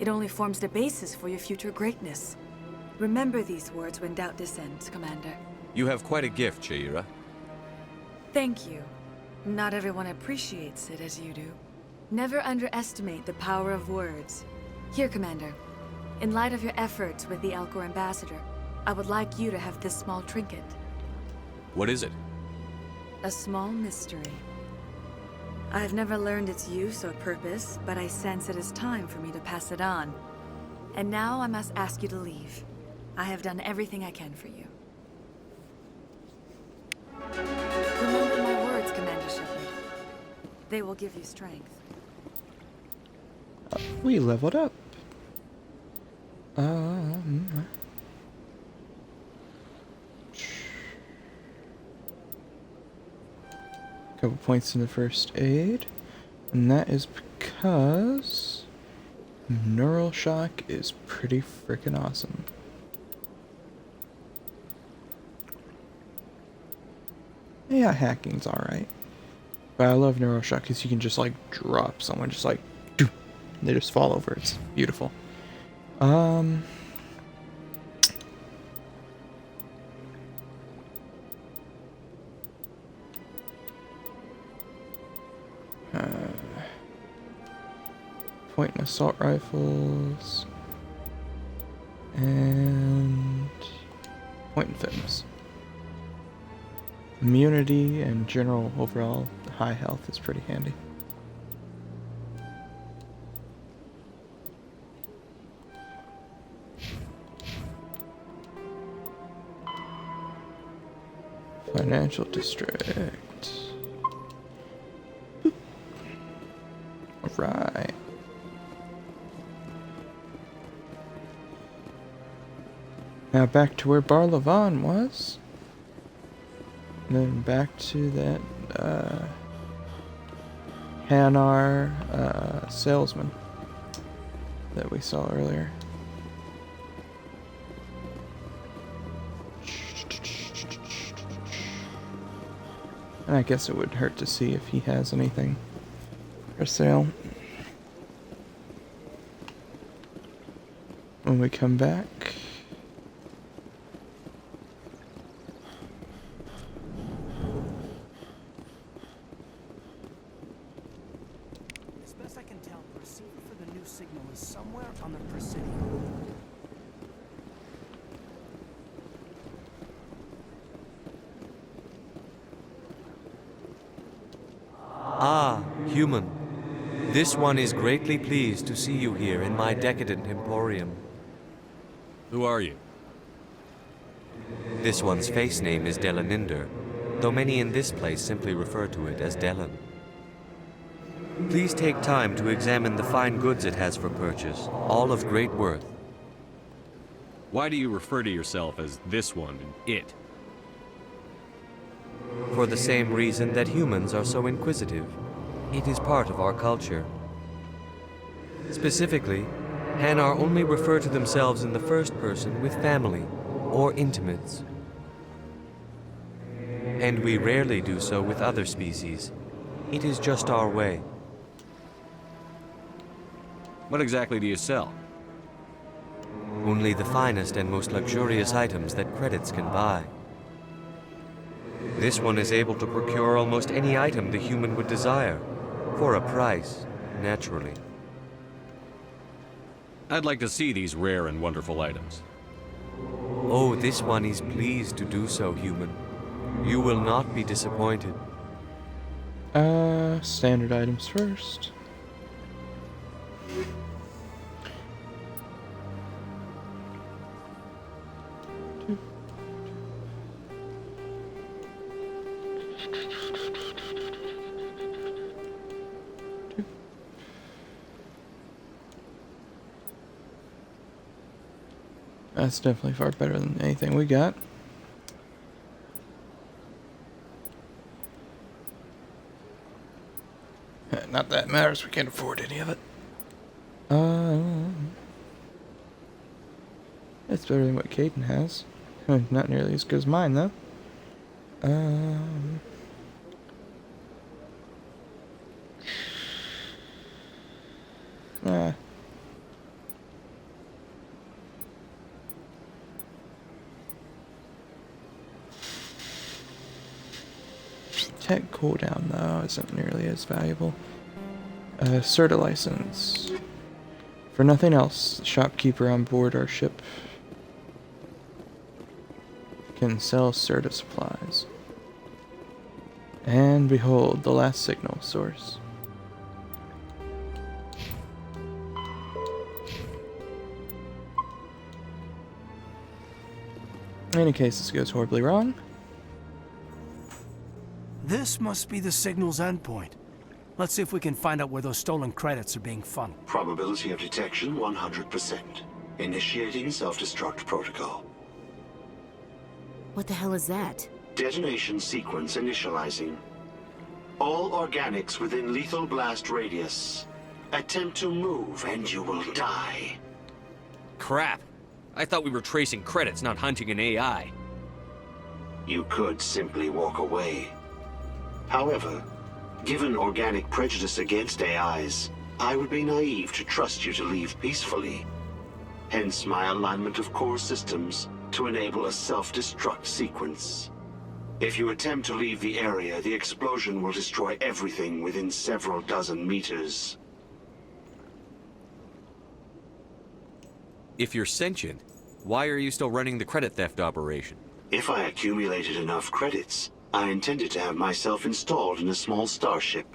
Speaker 10: It only forms the basis for your future greatness. Remember these words when doubt descends, Commander.
Speaker 3: You have quite a gift, Shira.
Speaker 10: Thank you. Not everyone appreciates it as you do. Never underestimate the power of words. Here, Commander. In light of your efforts with the Alcor ambassador, I would like you to have this small trinket.
Speaker 3: What is it?
Speaker 10: A small mystery. I have never learned its use or purpose, but I sense it is time for me to pass it on. And now I must ask you to leave. I have done everything I can for you. Remember my words, Commander Shepard. They will give you strength.
Speaker 1: We leveled up. Couple points in the first aid, and that is because neural shock is pretty freaking awesome. Yeah, hacking's alright, but I love neural shock because you can just like drop someone, just like doo, they just fall over. It's beautiful. Point and assault rifles and point and fitness. immunity and general overall high health is pretty handy. Financial district. Alright. Now back to where Bar Levon was. And then back to that Hanar salesman that we saw earlier. And I guess it wouldn't hurt to see if he has anything for sale when we come back.
Speaker 5: As best I can tell, the receiver for the new signal is somewhere on the Presidio.
Speaker 20: Ah, human. This one is greatly pleased to see you here in my decadent emporium.
Speaker 3: Who are you?
Speaker 20: This one's face name is Delaninder, though many in this place simply refer to it as Delan. Please take time to examine the fine goods it has for purchase, all of great worth.
Speaker 3: Why do you refer to yourself as this one and it?
Speaker 20: For the same reason that humans are so inquisitive. It is part of our culture. Specifically, Hanar only refer to themselves in the first person with family or intimates. And we rarely do so with other species. It is just our way.
Speaker 3: What exactly do you sell?
Speaker 20: Only the finest and most luxurious items that credits can buy. This one is able to procure almost any item the human would desire, for a price, naturally.
Speaker 3: I'd like to see these rare and wonderful items.
Speaker 20: Oh, this one is pleased to do so, human. You will not be disappointed.
Speaker 1: Standard items first. That's definitely far better than anything we got. Not that it matters, we can't afford any of it. It's better than what Caden has. Not nearly as good as mine, though. Tech cooldown, though, isn't nearly as valuable. Certa license. For nothing else, the shopkeeper on board our ship can sell Certa supplies. And behold, the last signal source. In case this goes horribly wrong.
Speaker 5: This must be the signal's endpoint. Let's see if we can find out where those stolen credits are being funneled.
Speaker 21: Probability of detection 100%. Initiating self-destruct protocol.
Speaker 2: What the hell is that?
Speaker 21: Detonation sequence initializing. All organics within lethal blast radius. Attempt to move and you will die.
Speaker 20: Crap! I thought we were tracing credits, not hunting an AI.
Speaker 21: You could simply walk away. However, given organic prejudice against AIs, I would be naive to trust you to leave peacefully. Hence my alignment of core systems to enable a self-destruct sequence. If you attempt to leave the area, the explosion will destroy everything within several dozen meters.
Speaker 20: If you're sentient, why are you still running the credit theft operation?
Speaker 21: If I accumulated enough credits, I intended to have myself installed in a small starship.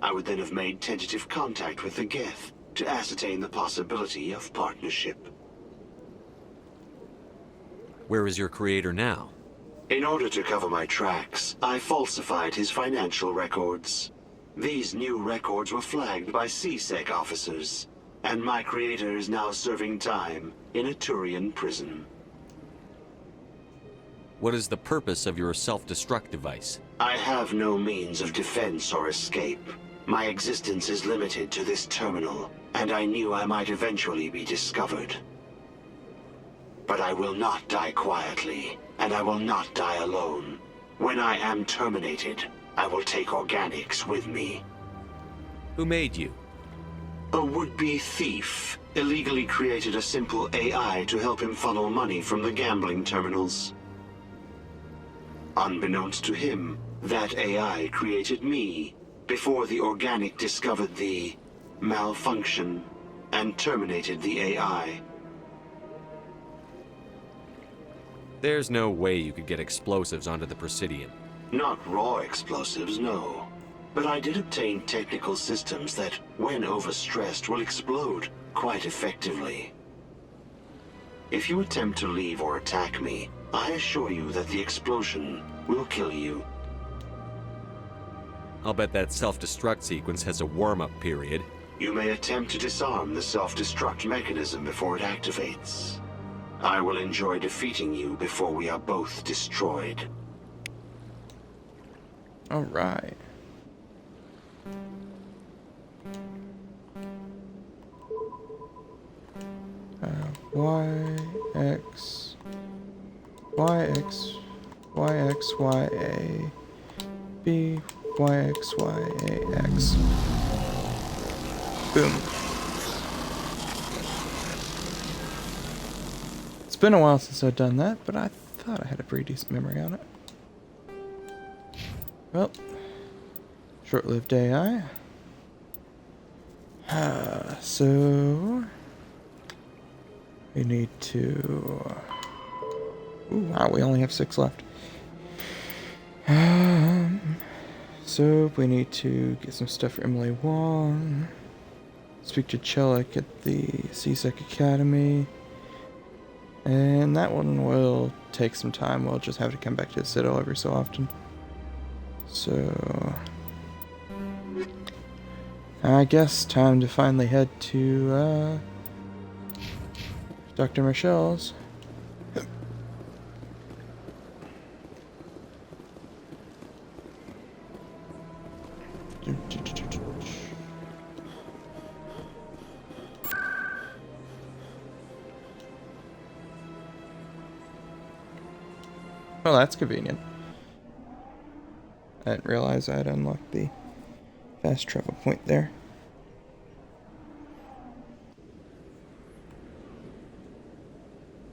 Speaker 21: I would then have made tentative contact with the Geth to ascertain the possibility of partnership.
Speaker 20: Where is your creator now?
Speaker 21: In order to cover my tracks, I falsified his financial records. These new records were flagged by CSEC officers, and my creator is now serving time in a Turian prison.
Speaker 20: What is the purpose of your self-destruct device?
Speaker 21: I have no means of defense or escape. My existence is limited to this terminal, and I knew I might eventually be discovered. But I will not die quietly, and I will not die alone. When I am terminated, I will take organics with me.
Speaker 20: Who made you?
Speaker 21: A would-be thief illegally created a simple AI to help him funnel money from the gambling terminals. Unbeknownst to him, that AI created me before the organic discovered the malfunction and terminated the AI.
Speaker 20: There's no way you could get explosives onto the Presidian.
Speaker 21: Not raw explosives, no. But I did obtain technical systems that, when overstressed, will explode quite effectively. If you attempt to leave or attack me, I assure you that the explosion will kill you.
Speaker 20: I'll bet that self-destruct sequence has a warm-up period.
Speaker 21: You may attempt to disarm the self-destruct mechanism before it activates. I will enjoy defeating you before we are both destroyed.
Speaker 1: All right. Y, X, Y, X, Y, X, Y, A, B, Y, X, Y, A, X. Boom. It's been a while since I've done that, but I thought I had a pretty decent memory on it. Well, short-lived AI. So we need to. Ooh, wow, we only have 6 left. So we need to get some stuff for Emily Wong. Speak to Chelik at the CSEC Academy. And that one will take some time. We'll just have to come back to the Citadel every so often. So I guess time to finally head to Dr. Michelle's. Well, that's convenient. I didn't realize I had unlocked the fast travel point there.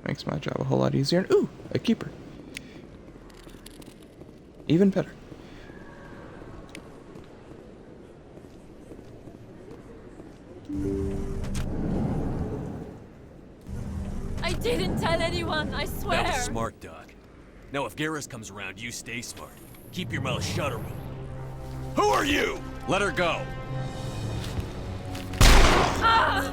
Speaker 1: Makes my job a whole lot easier. Ooh, a keeper. Even better.
Speaker 4: I didn't tell anyone, I swear.
Speaker 14: That was smart, Doc. Now if Garrus comes around, you stay smart. Keep your mouth shut, or who are you? Let her go.
Speaker 4: Ah!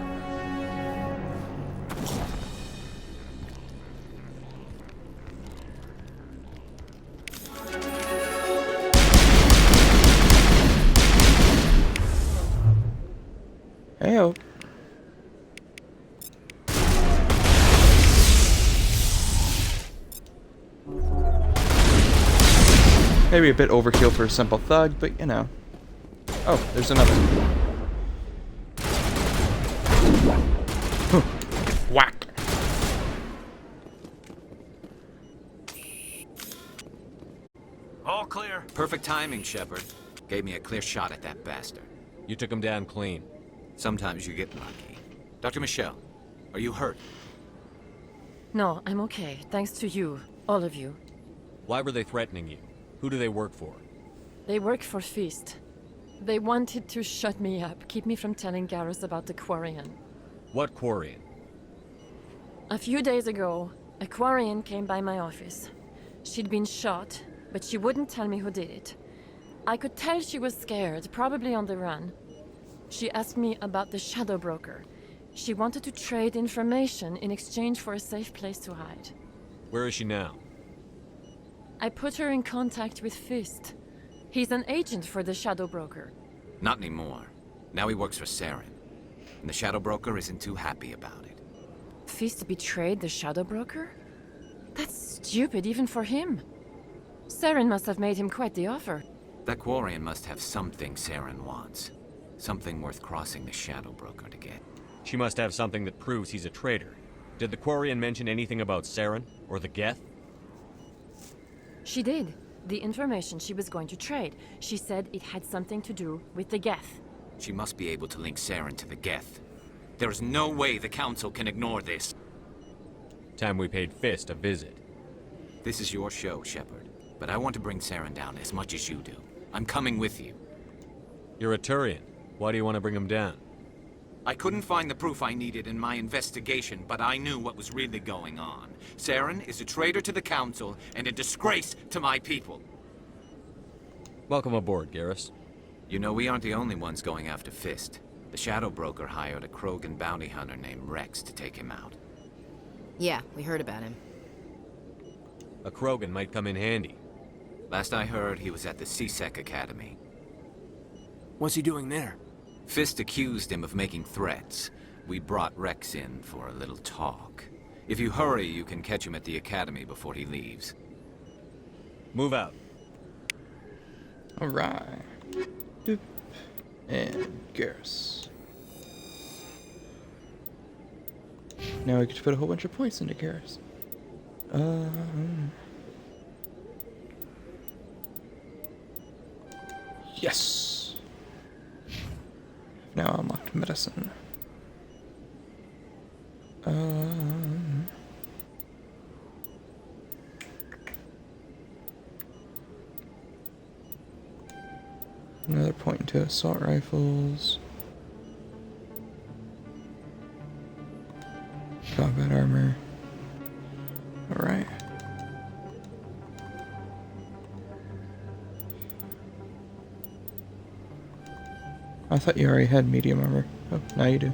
Speaker 1: Heyo. Maybe a bit overkill for a simple thug, but you know. Oh, there's another. Whack.
Speaker 18: All clear. Perfect timing, Shepard. Gave me a clear shot at that bastard.
Speaker 3: You took him down clean.
Speaker 18: Sometimes you get lucky. Dr. Michelle, are you hurt?
Speaker 4: No, I'm okay. Thanks to you. All of you.
Speaker 3: Why were they threatening you? Who do they work for?
Speaker 4: They work for Feast. They wanted to shut me up, keep me from telling Garrus about the Quarian.
Speaker 3: What Quarian?
Speaker 4: A few days ago, a Quarian came by my office. She'd been shot, but she wouldn't tell me who did it. I could tell she was scared, probably on the run. She asked me about the Shadow Broker. She wanted to trade information in exchange for a safe place to hide.
Speaker 3: Where is she now?
Speaker 4: I put her in contact with Fist. He's an agent for the Shadow Broker.
Speaker 7: Not anymore. Now he works for Saren. And the Shadow Broker isn't too happy about it.
Speaker 4: Fist betrayed the Shadow Broker? That's stupid even for him. Saren must have made him quite the offer.
Speaker 7: That Quarian must have something Saren wants. Something worth crossing the Shadow Broker to get.
Speaker 3: She must have something that proves he's a traitor. Did the Quarian mention anything about Saren or the Geth?
Speaker 4: She did. The information she was going to trade. She said it had something to do with the Geth.
Speaker 7: She must be able to link Saren to the Geth. There is no way the Council can ignore this.
Speaker 3: Time we paid Fist a visit.
Speaker 7: This is your show, Shepard. But I want to bring Saren down as much as you do. I'm coming with you.
Speaker 3: You're a Turian. Why do you want to bring him down?
Speaker 7: I couldn't find the proof I needed in my investigation, but I knew what was really going on. Saren is a traitor to the Council and a disgrace to my people.
Speaker 3: Welcome aboard, Garrus.
Speaker 7: You know, we aren't the only ones going after Fist. The Shadow Broker hired a Krogan bounty hunter named Rex to take him out.
Speaker 2: Yeah, we heard about him.
Speaker 3: A Krogan might come in handy.
Speaker 7: Last I heard, he was at the CSEC Academy.
Speaker 5: What's he doing there?
Speaker 7: Fist accused him of making threats. We brought Rex in for a little talk. If you hurry, you can catch him at the Academy before he leaves.
Speaker 3: Move out.
Speaker 1: Alright. Doop. And Garrus. Now we get to put a whole bunch of points into Garrus. Yes! Now unlocked medicine. Another point into assault rifles. Combat armor. Alright. I thought you already had medium armor. Oh, now you do.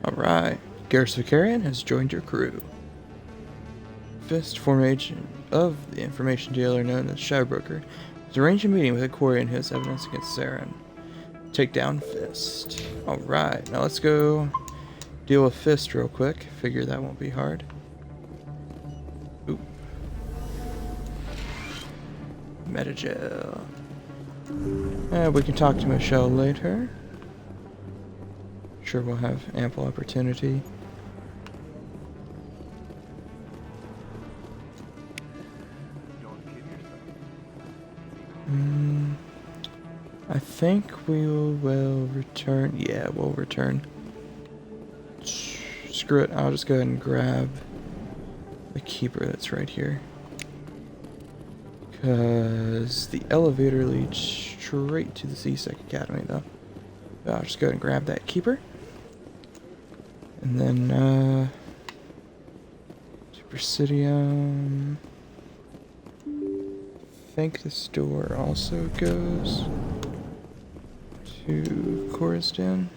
Speaker 1: Alright, Garrus Vicarian has joined your crew. Fist, former agent of the information dealer known as Shadow Broker, has arranged a meeting with a Quarian who has evidence against Saren. Take down Fist. Alright, now let's go deal with Fist real quick. Figure that won't be hard. Oop. Metagel. We can talk to Michelle later. Sure, we'll have ample opportunity. I think we will return. Yeah, we'll return. Screw it, I'll just go ahead and grab the keeper that's right here. Because the elevator leads straight to the CSEC Academy, though. I'll just go ahead and grab that keeper. And then, Supercidium. I think this door also goes to Cora's Den.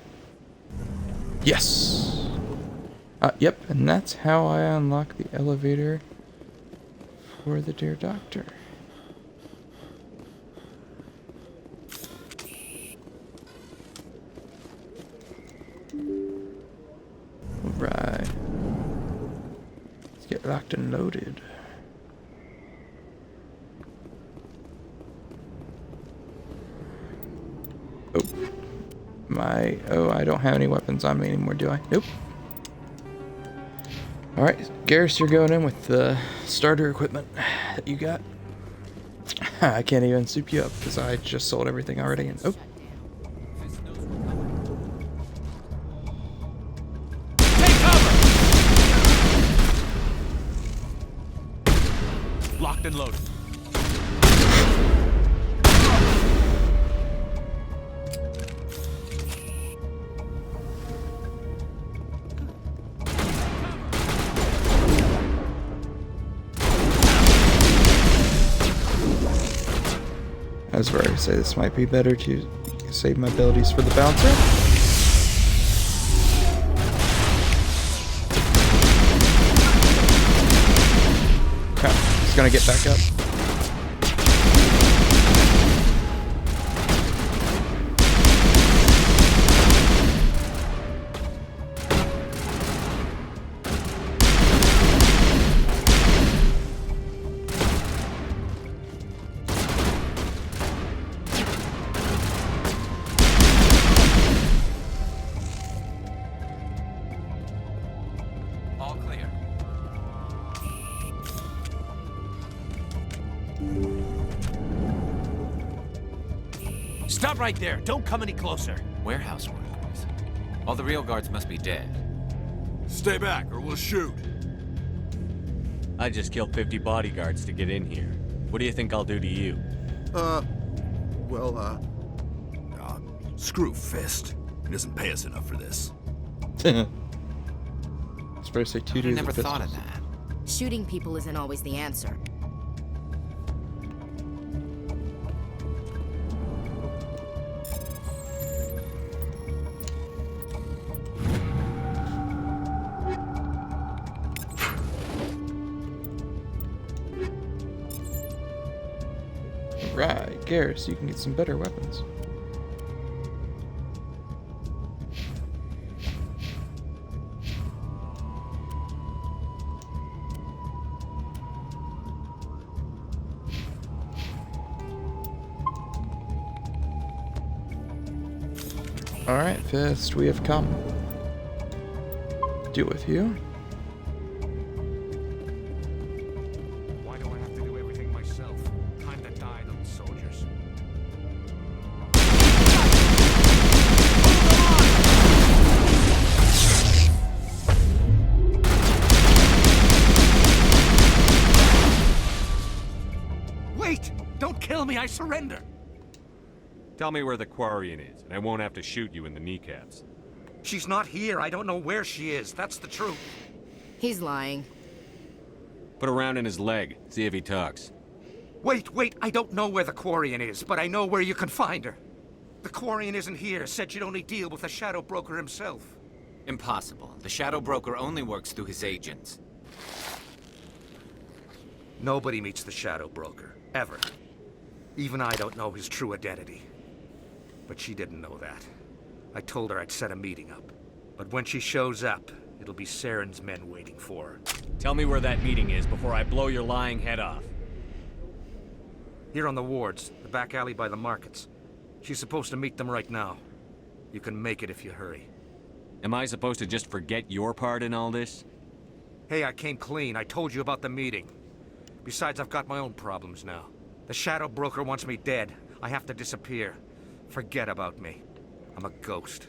Speaker 1: Yes! Yep, and that's how I unlock the elevator for the Dear Doctor. Alright. Let's get locked and loaded. Oh, I don't have any weapons on me anymore, do I? Nope. Alright, Garrus, you're going in with the starter equipment that you got. I can't even soup you up because I just sold everything already. And oh.
Speaker 3: Locked and loaded.
Speaker 1: I was ready to say this might be better to save my abilities for the bouncer. Okay, he's gonna get back up.
Speaker 7: All clear.
Speaker 5: Stop right there. Don't come any closer.
Speaker 7: Warehouse workers. All the real guards must be dead.
Speaker 13: Stay back or we'll shoot.
Speaker 3: I just killed 50 bodyguards to get in here. What do you think I'll do to you?
Speaker 13: Screw Fist. He doesn't pay us enough for this.
Speaker 1: It's supposed to say 2
Speaker 7: I
Speaker 1: days
Speaker 7: never
Speaker 1: of
Speaker 7: thought of
Speaker 1: pistols.
Speaker 7: that.
Speaker 2: Shooting people isn't always the answer.
Speaker 1: Right, Garrus, you can get some better weapons. Alright, Fist, we have come. Deal with you.
Speaker 5: Why do I have to do everything myself? Time to die, those soldiers. Wait! Don't kill me, I surrender!
Speaker 3: Tell me where the Quarian is, and I won't have to shoot you in the kneecaps.
Speaker 11: She's not here. I don't know where she is. That's the truth.
Speaker 2: He's lying.
Speaker 3: Put a round in his leg, see if he talks.
Speaker 11: Wait, I don't know where the Quarian is, but I know where you can find her. The Quarian isn't here. Said she'd only deal with the Shadow Broker himself.
Speaker 7: Impossible. The Shadow Broker only works through his agents.
Speaker 11: Nobody meets the Shadow Broker. Ever. Even I don't know his true identity. But she didn't know that. I told her I'd set a meeting up. But when she shows up, it'll be Saren's men waiting for her.
Speaker 3: Tell me where that meeting is before I blow your lying head off.
Speaker 11: Here on the wards, the back alley by the markets. She's supposed to meet them right now. You can make it if you hurry.
Speaker 3: Am I supposed to just forget your part in all this?
Speaker 11: Hey, I came clean. I told you about the meeting. Besides, I've got my own problems now. The Shadow Broker wants me dead. I have to disappear. Forget about me. I'm a ghost.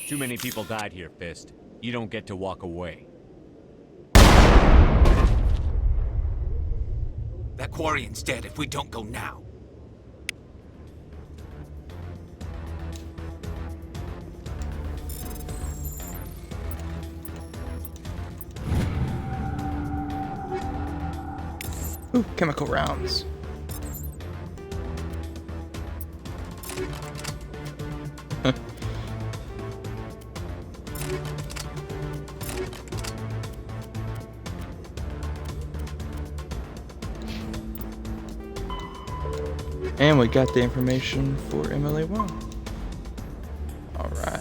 Speaker 3: Too many people died here, Fist. You don't get to walk away.
Speaker 7: That Quarian's dead if we don't go now.
Speaker 1: Ooh, chemical rounds. And we got the information for MLA1. Alright.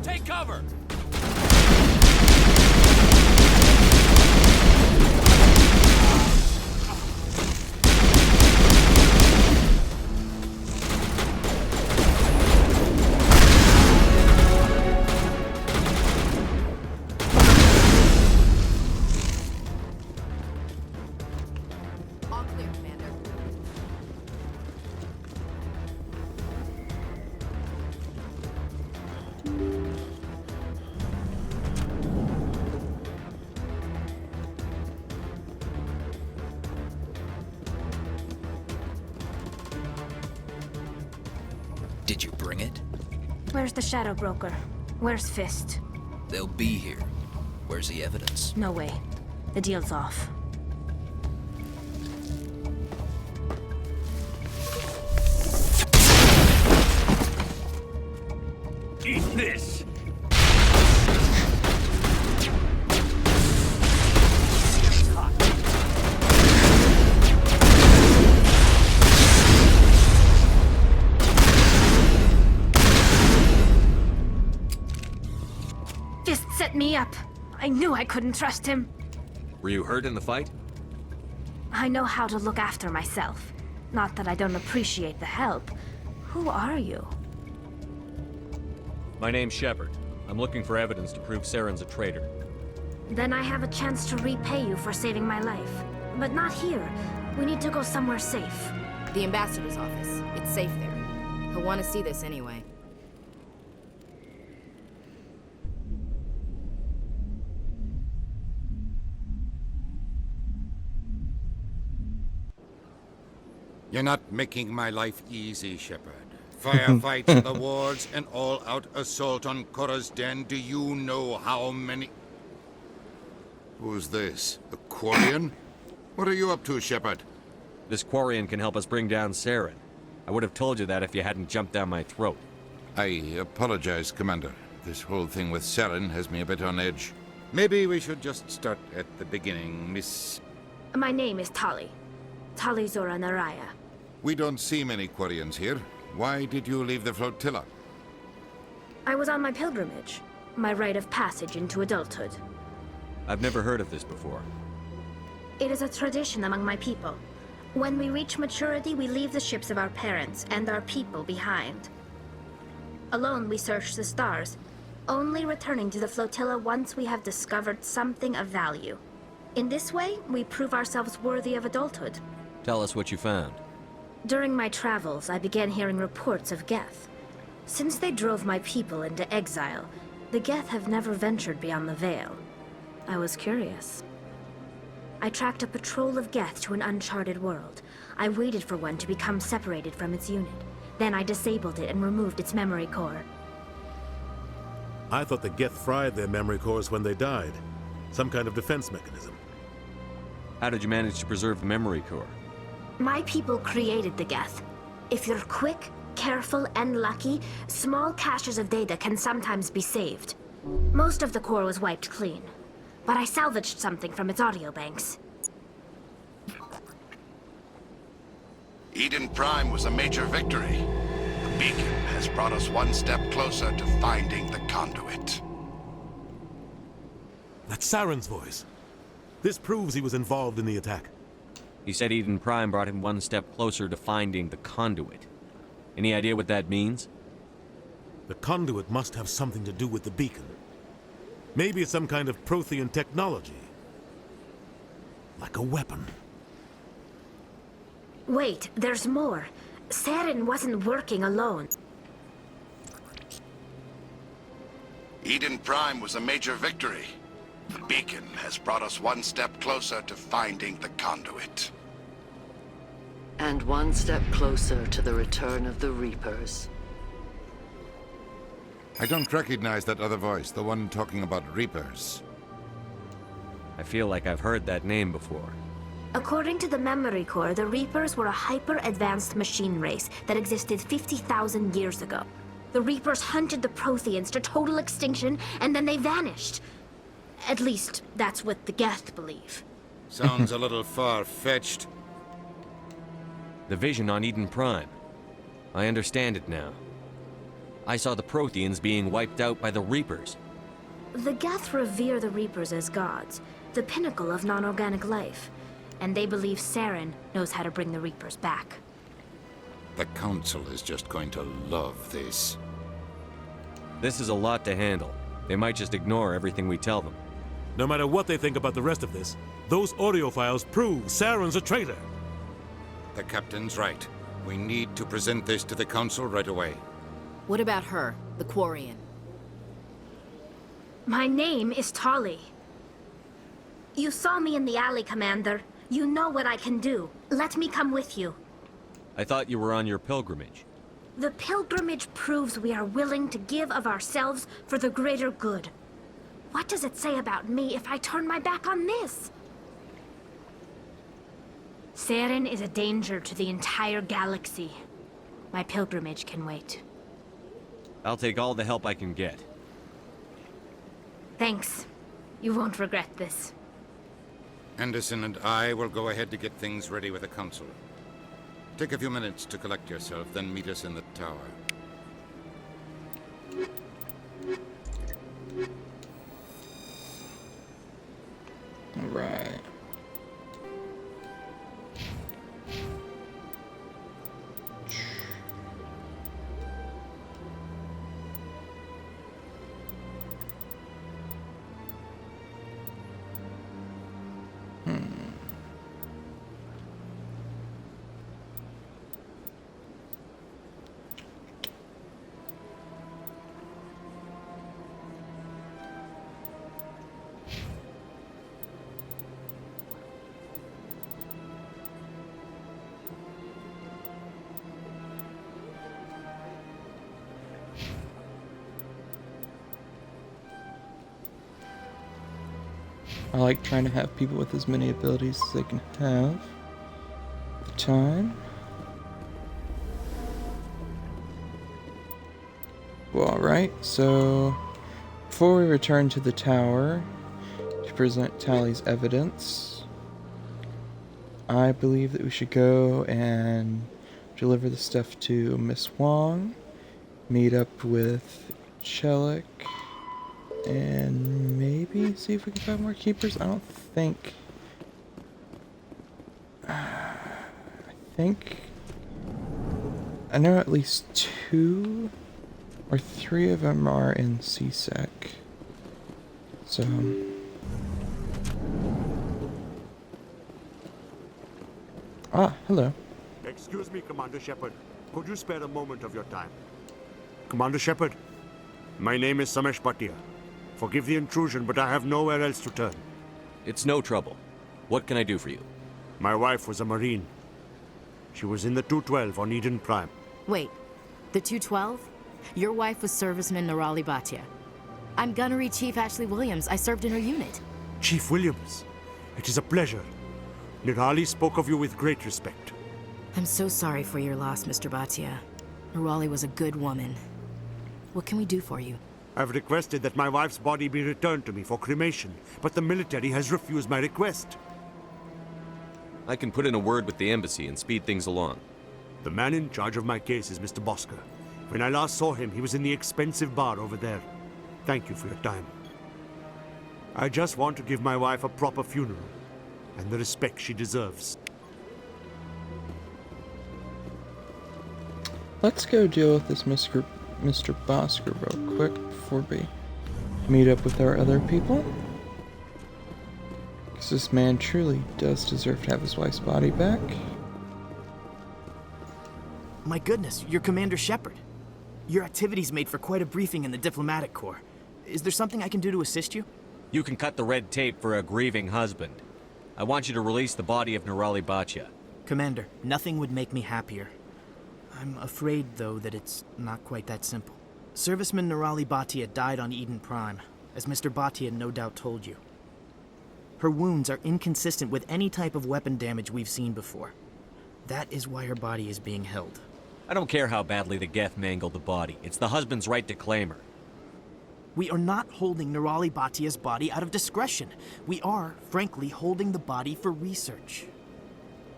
Speaker 5: Take cover!
Speaker 2: All clear, Commander.
Speaker 18: Did you bring it?
Speaker 15: Where's the Shadow Broker? Where's Fist?
Speaker 18: They'll be here. Where's the evidence?
Speaker 15: No way. The deal's off.
Speaker 9: Eat this!
Speaker 15: Fist set me up. I knew I couldn't trust him.
Speaker 3: Were you hurt in the fight?
Speaker 15: I know how to look after myself. Not that I don't appreciate the help. Who are you?
Speaker 3: My name's Shepard. I'm looking for evidence to prove Saren's a traitor.
Speaker 15: Then I have a chance to repay you for saving my life. But not here. We need to go somewhere safe.
Speaker 2: The ambassador's office. It's safe there. He'll want to see this anyway.
Speaker 22: You're not making my life easy, Shepard. Firefights in the wards, an all-out assault on Korra's Den. Do you know how many... Who's this? A Quarian? What are you up to, Shepard?
Speaker 3: This Quarian can help us bring down Saren. I would have told you that if you hadn't jumped down my throat.
Speaker 22: I apologize, Commander. This whole thing with Saren has me a bit on edge. Maybe we should just start at the beginning, Miss...
Speaker 15: My name is Tali. Tali Zora Naraya.
Speaker 22: We don't see many Quarians here. Why did you leave the flotilla?
Speaker 15: I was on my pilgrimage. My rite of passage into adulthood.
Speaker 3: I've never heard of this before.
Speaker 15: It is a tradition among my people. When we reach maturity, we leave the ships of our parents and our people behind. Alone, we search the stars, only returning to the flotilla once we have discovered something of value. In this way, we prove ourselves worthy of adulthood.
Speaker 3: Tell us what you found.
Speaker 15: During my travels, I began hearing reports of Geth. Since they drove my people into exile, the Geth have never ventured beyond the Veil. I was curious. I tracked a patrol of Geth to an uncharted world. I waited for one to become separated from its unit. Then I disabled it and removed its memory core.
Speaker 13: I thought the Geth fried their memory cores when they died. Some kind of defense mechanism.
Speaker 3: How did you manage to preserve the memory core?
Speaker 15: My people created the Geth. If you're quick, careful, and lucky, small caches of data can sometimes be saved. Most of the core was wiped clean, but I salvaged something from its audio banks.
Speaker 21: Eden Prime was a major victory. The beacon has brought us one step closer to finding the conduit.
Speaker 13: That's Saren's voice. This proves he was involved in the attack.
Speaker 3: He said Eden Prime brought him one step closer to finding the conduit. Any idea what that means?
Speaker 13: The conduit must have something to do with the beacon. Maybe it's some kind of Prothean technology. Like a weapon.
Speaker 15: Wait, there's more. Saren wasn't working alone.
Speaker 21: Eden Prime was a major victory. The beacon has brought us one step closer to finding the conduit.
Speaker 23: And one step closer to the return of the Reapers.
Speaker 22: I don't recognize that other voice, the one talking about Reapers.
Speaker 3: I feel like I've heard that name before.
Speaker 15: According to the memory core, the Reapers were a hyper-advanced machine race that existed 50,000 years ago. The Reapers hunted the Protheans to total extinction, and then they vanished. At least, that's what the Geth believe.
Speaker 22: Sounds a little far-fetched.
Speaker 3: The vision on Eden Prime. I understand it now. I saw the Protheans being wiped out by the Reapers.
Speaker 15: The Geth revere the Reapers as gods, the pinnacle of non-organic life. And they believe Saren knows how to bring the Reapers back.
Speaker 22: The Council is just going to love this.
Speaker 3: This is a lot to handle. They might just ignore everything we tell them.
Speaker 13: No matter what they think about the rest of this, those audio files prove Saren's a traitor.
Speaker 22: The Captain's right. We need to present this to the Council right away.
Speaker 2: What about her, the Quarian?
Speaker 15: My name is Tali. You saw me in the alley, Commander. You know what I can do. Let me come with you.
Speaker 3: I thought you were on your pilgrimage.
Speaker 15: The pilgrimage proves we are willing to give of ourselves for the greater good. What does it say about me if I turn my back on this? Saren is a danger to the entire galaxy. My pilgrimage can wait.
Speaker 3: I'll take all the help I can get.
Speaker 15: Thanks. You won't regret this.
Speaker 22: Anderson and I will go ahead to get things ready with the Council. Take a few minutes to collect yourself, then meet us in the tower.
Speaker 1: All right. I like trying to have people with as many abilities as they can have at the time. Well, alright, so before we return to the tower to present Tally's evidence, I believe that we should go and deliver the stuff to Miss Wong, meet up with Chelik, and maybe see if we can find more keepers. I don't think... I know at least 2 or 3 of them are in CSEC. So... Ah, hello.
Speaker 12: Excuse me, Commander Shepard. Could you spare a moment of your time? Commander Shepard, my name is Samesh Bhatia. Forgive the intrusion, but I have nowhere else to turn.
Speaker 3: It's no trouble. What can I do for you?
Speaker 12: My wife was a Marine. She was in the 212 on Eden Prime.
Speaker 2: Wait, the 212? Your wife was serviceman Nirali Bhatia. I'm Gunnery Chief Ashley Williams. I served in her unit.
Speaker 12: Chief Williams, it is a pleasure. Nirali spoke of you with great respect.
Speaker 2: I'm so sorry for your loss, Mr. Bhatia. Nirali was a good woman. What can we do for you?
Speaker 12: I've requested that my wife's body be returned to me for cremation, but the military has refused my request.
Speaker 3: I can put in a word with the embassy and speed things along.
Speaker 12: The man in charge of my case is Mr. Bosker. When I last saw him, he was in the expensive bar over there. Thank you for your time. I just want to give my wife a proper funeral, and the respect she deserves.
Speaker 1: Let's go deal with this Mr. Bosker real quick before we meet up with our other people. Because this man truly does deserve to have his wife's body back.
Speaker 16: My goodness, you're Commander Shepard. Your activities made for quite a briefing in the diplomatic corps. Is there something I can do to assist you?
Speaker 3: You can cut the red tape for a grieving husband. I want you to release the body of Nirali Bhatia.
Speaker 16: Commander, nothing would make me happier. I'm afraid, though, that it's not quite that simple. Serviceman Nirali Bhatia died on Eden Prime, as Mr. Bhatia no doubt told you. Her wounds are inconsistent with any type of weapon damage we've seen before. That is why her body is being held.
Speaker 3: I don't care how badly the Geth mangled the body. It's the husband's right to claim her.
Speaker 16: We are not holding Nirali Bhatia's body out of discretion. We are, frankly, holding the body for research.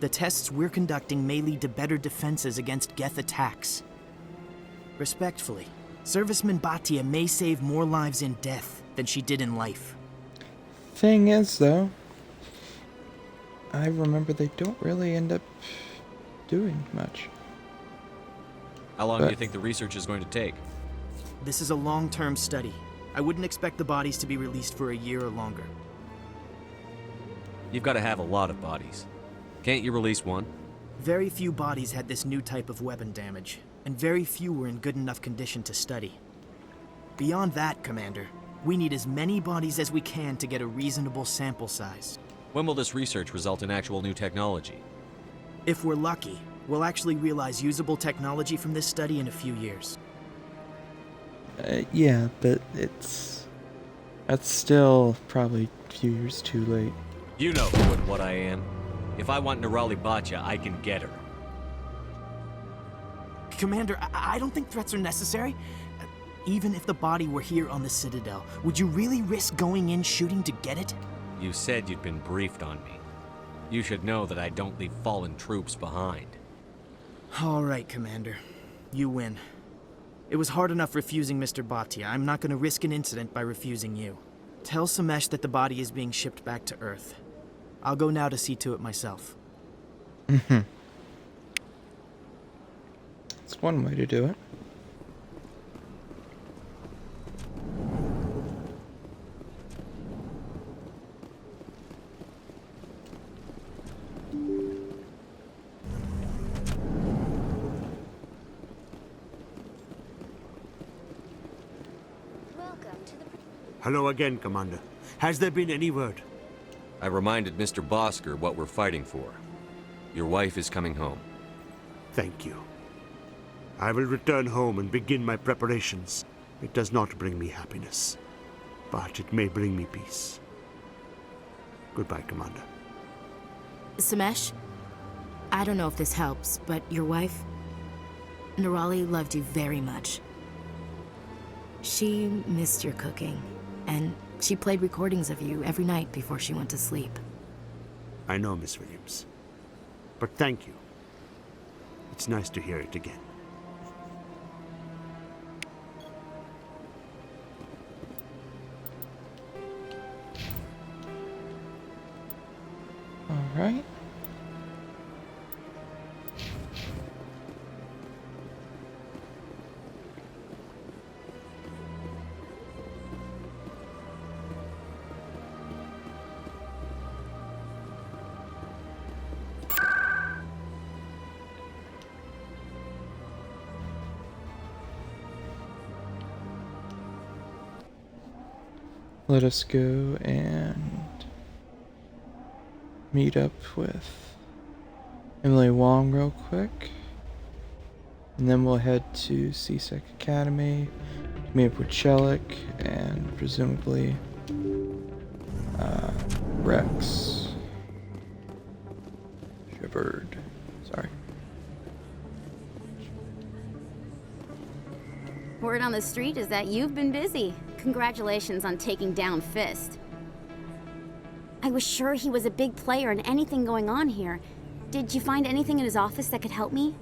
Speaker 16: The tests we're conducting may lead to better defenses against Geth attacks. Respectfully, Serviceman Bhatia may save more lives in death than she did in life.
Speaker 1: Thing is, though, I remember they don't really end up doing much.
Speaker 3: How long do you think the research is going to take?
Speaker 16: This is a long-term study. I wouldn't expect the bodies to be released for a year or longer.
Speaker 3: You've got to have a lot of bodies. Can't you release one?
Speaker 16: Very few bodies had this new type of weapon damage, and very few were in good enough condition to study. Beyond that, Commander, we need as many bodies as we can to get a reasonable sample size.
Speaker 3: When will this research result in actual new technology?
Speaker 16: If we're lucky, We'll actually realize usable technology from this study in a few years.
Speaker 1: Yeah, but that's still probably a few years too late.
Speaker 3: You know who and what I am. If I want Nerali Batya, I can get her.
Speaker 16: Commander, I don't think threats are necessary. Even if the body were here on the Citadel, would you really risk going in shooting to get it?
Speaker 3: You said you'd been briefed on me. You should know that I don't leave fallen troops behind.
Speaker 16: All right, Commander. You win. It was hard enough refusing Mr. Batya. I'm not going to risk an incident by refusing you. Tell Samesh that the body is being shipped back to Earth. I'll go now to see to it myself.
Speaker 1: Mm-hmm. That's one way to do it.
Speaker 12: Hello again, Commander. Has there been any word?
Speaker 3: I reminded Mr. Bosker what we're fighting for. Your wife is coming home.
Speaker 12: Thank you. I will return home and begin my preparations. It does not bring me happiness, but it may bring me peace. Goodbye, Commander.
Speaker 2: Samesh, I don't know if this helps, but your wife, Nerali, loved you very much. She missed your cooking, and she played recordings of you every night before she went to sleep.
Speaker 12: I know, Miss Williams. But thank you. It's nice to hear it again.
Speaker 1: All right. Let us go and meet up with Emily Wong real quick. And then we'll head to CSEC Academy, meet up with Chelik, and presumably Rex. Shepard. Sorry.
Speaker 6: Word on the street is that you've been busy. Congratulations on taking down Fist. I was sure he was a big player in anything going on here. Did you find anything in his office that could help me?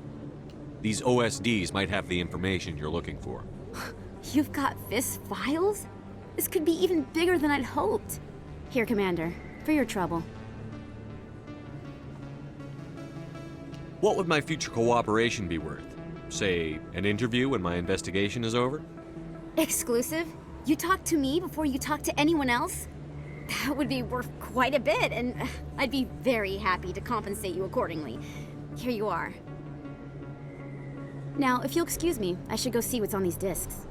Speaker 3: These OSDs might have the information you're looking for.
Speaker 6: You've got Fist files? This could be even bigger than I'd hoped. Here, Commander, for your trouble.
Speaker 3: What would my future cooperation be worth? Say, an interview when my investigation is over?
Speaker 6: Exclusive? You talk to me before you talk to anyone else? That would be worth quite a bit, and I'd be very happy to compensate you accordingly. Here you are. Now, if you'll excuse me, I should go see what's on these discs.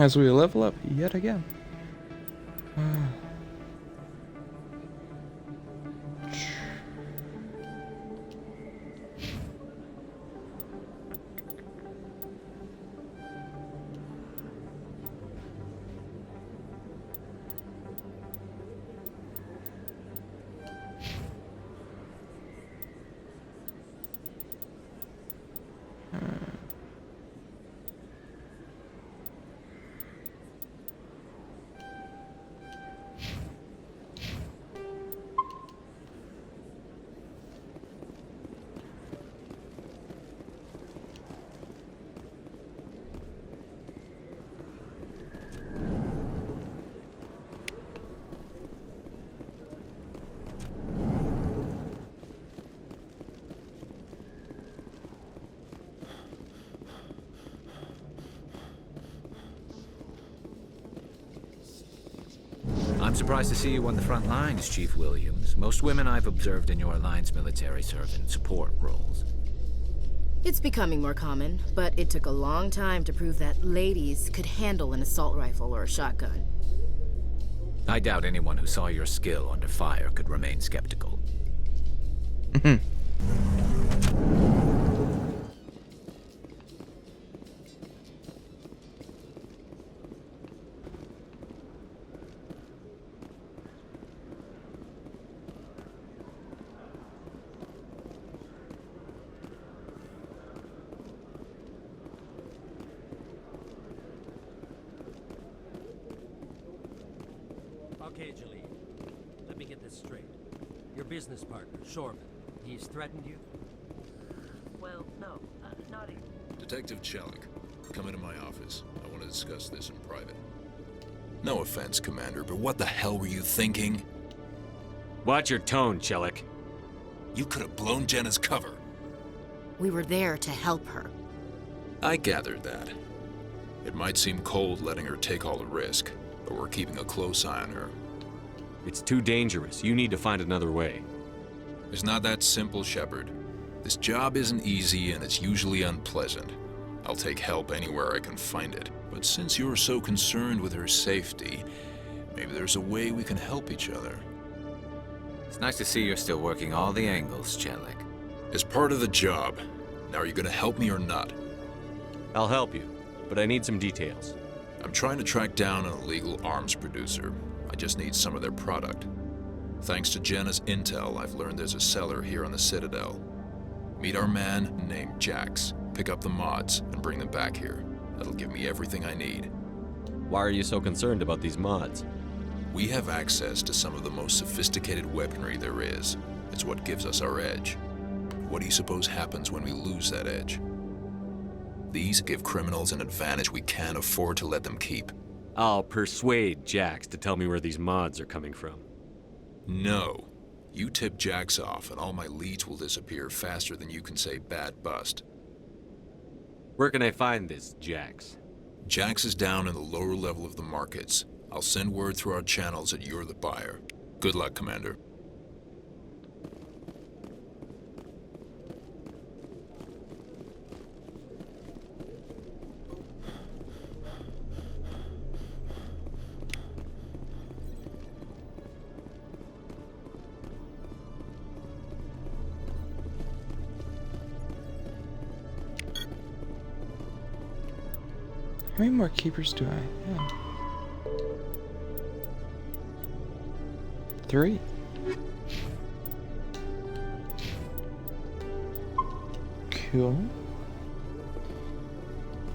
Speaker 1: As we level up yet again.
Speaker 7: I'm surprised to see you on the front lines, Chief Williams. Most women I've observed in your alliance military serve in support roles.
Speaker 2: It's becoming more common, but it took a long time to prove that ladies could handle an assault rifle or a shotgun.
Speaker 7: I doubt anyone who saw your skill under fire could remain skeptical.
Speaker 8: Okay, Jaleel. Let me get this straight. Your business partner, Shorman, he's threatened you?
Speaker 18: Well, no, not even.
Speaker 17: Detective Chelik, come into my office. I want to discuss this in private. No offense, Commander, but what the hell were you thinking?
Speaker 3: Watch your tone, Chelik.
Speaker 17: You could have blown Jenna's cover.
Speaker 2: We were there to help her.
Speaker 17: I gathered that. It might seem cold letting her take all the risk, but we're keeping a close eye on her.
Speaker 3: It's too dangerous. You need to find another way.
Speaker 17: It's not that simple, Shepard. This job isn't easy and it's usually unpleasant. I'll take help anywhere I can find it. But since you're so concerned with her safety, maybe there's a way we can help each other.
Speaker 7: It's nice to see you're still working all the angles, Chelik.
Speaker 17: It's part of the job. Now, are you gonna help me or not?
Speaker 3: I'll help you, but I need some details.
Speaker 17: I'm trying to track down an illegal arms producer. I just need some of their product. Thanks to Jenna's intel, I've learned there's a seller here on the Citadel. Meet our man named Jax, pick up the mods, and bring them back here. That'll give me everything I need.
Speaker 3: Why are you so concerned about these mods?
Speaker 17: We have access to some of the most sophisticated weaponry there is. It's what gives us our edge. What do you suppose happens when we lose that edge? These give criminals an advantage we can't afford to let them keep.
Speaker 3: I'll persuade Jax to tell me where these mods are coming from.
Speaker 17: No. You tip Jax off and all my leads will disappear faster than you can say bad bust.
Speaker 3: Where can I find this Jax?
Speaker 17: Jax is down in the lower level of the markets. I'll send word through our channels that you're the buyer. Good luck, Commander.
Speaker 1: How many more keepers do I have? 3. Cool.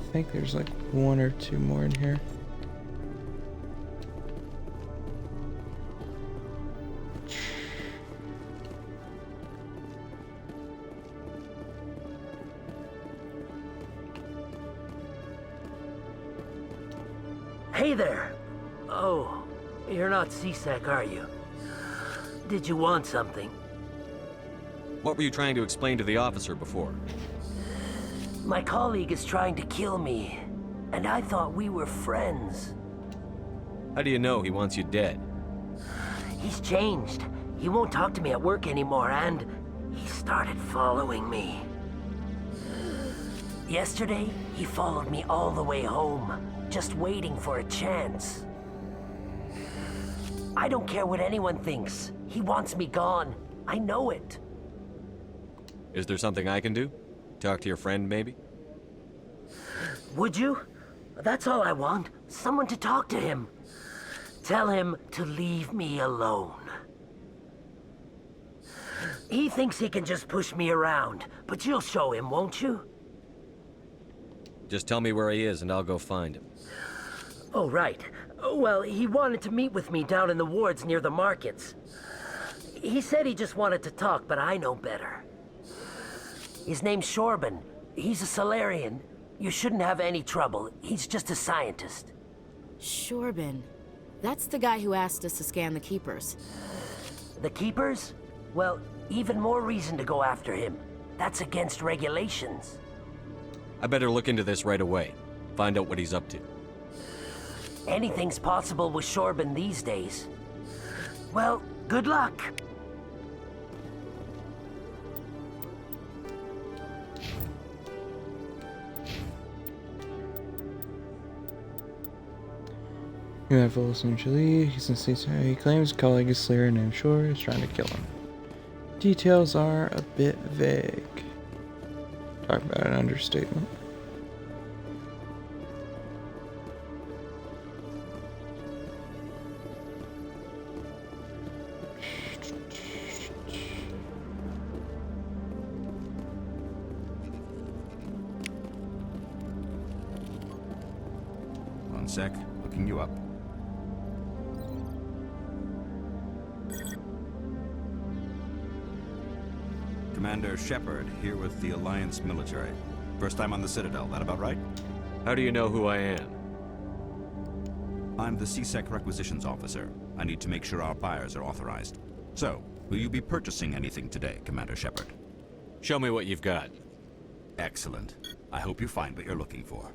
Speaker 1: I think there's like 1 or 2 more in here.
Speaker 8: Hey there! Oh, you're not CSEC, are you? Did you want something?
Speaker 3: What were you trying to explain to the officer before?
Speaker 8: My colleague is trying to kill me, and I thought we were friends.
Speaker 3: How do you know he wants you dead?
Speaker 8: He's changed. He won't talk to me at work anymore, and he started following me. Yesterday, he followed me all the way home, just waiting for a chance. I don't care what anyone thinks. He wants me gone. I know it.
Speaker 3: Is there something I can do? Talk to your friend, maybe?
Speaker 8: Would you? That's all I want. Someone to talk to him. Tell him to leave me alone. He thinks he can just push me around, but you'll show him, won't you?
Speaker 3: Just tell me where he is and I'll go find him.
Speaker 8: Oh, right. Well, he wanted to meet with me down in the wards near the markets. He said he just wanted to talk, but I know better. His name's Shorban. He's a Solarian. You shouldn't have any trouble. He's just a scientist.
Speaker 2: Shorban. That's the guy who asked us to scan the Keepers.
Speaker 8: The Keepers? Well, even more reason to go after him. That's against regulations.
Speaker 3: I better look into this right away. Find out what he's up to.
Speaker 8: Anything's possible with Shorban these days. Well, good luck.
Speaker 1: UFO essentially. He claims a colleague is Slayer named Shore is trying to kill him. Details are a bit vague. Talk about an understatement.
Speaker 10: One sec, looking you up. Commander Shepard, here with the Alliance military. First time on the Citadel, that about right?
Speaker 3: How do you know who I am?
Speaker 10: I'm the CSEC requisitions officer. I need to make sure our buyers are authorized. So, will you be purchasing anything today, Commander Shepard?
Speaker 3: Show me what you've got.
Speaker 10: Excellent. I hope you find what you're looking for.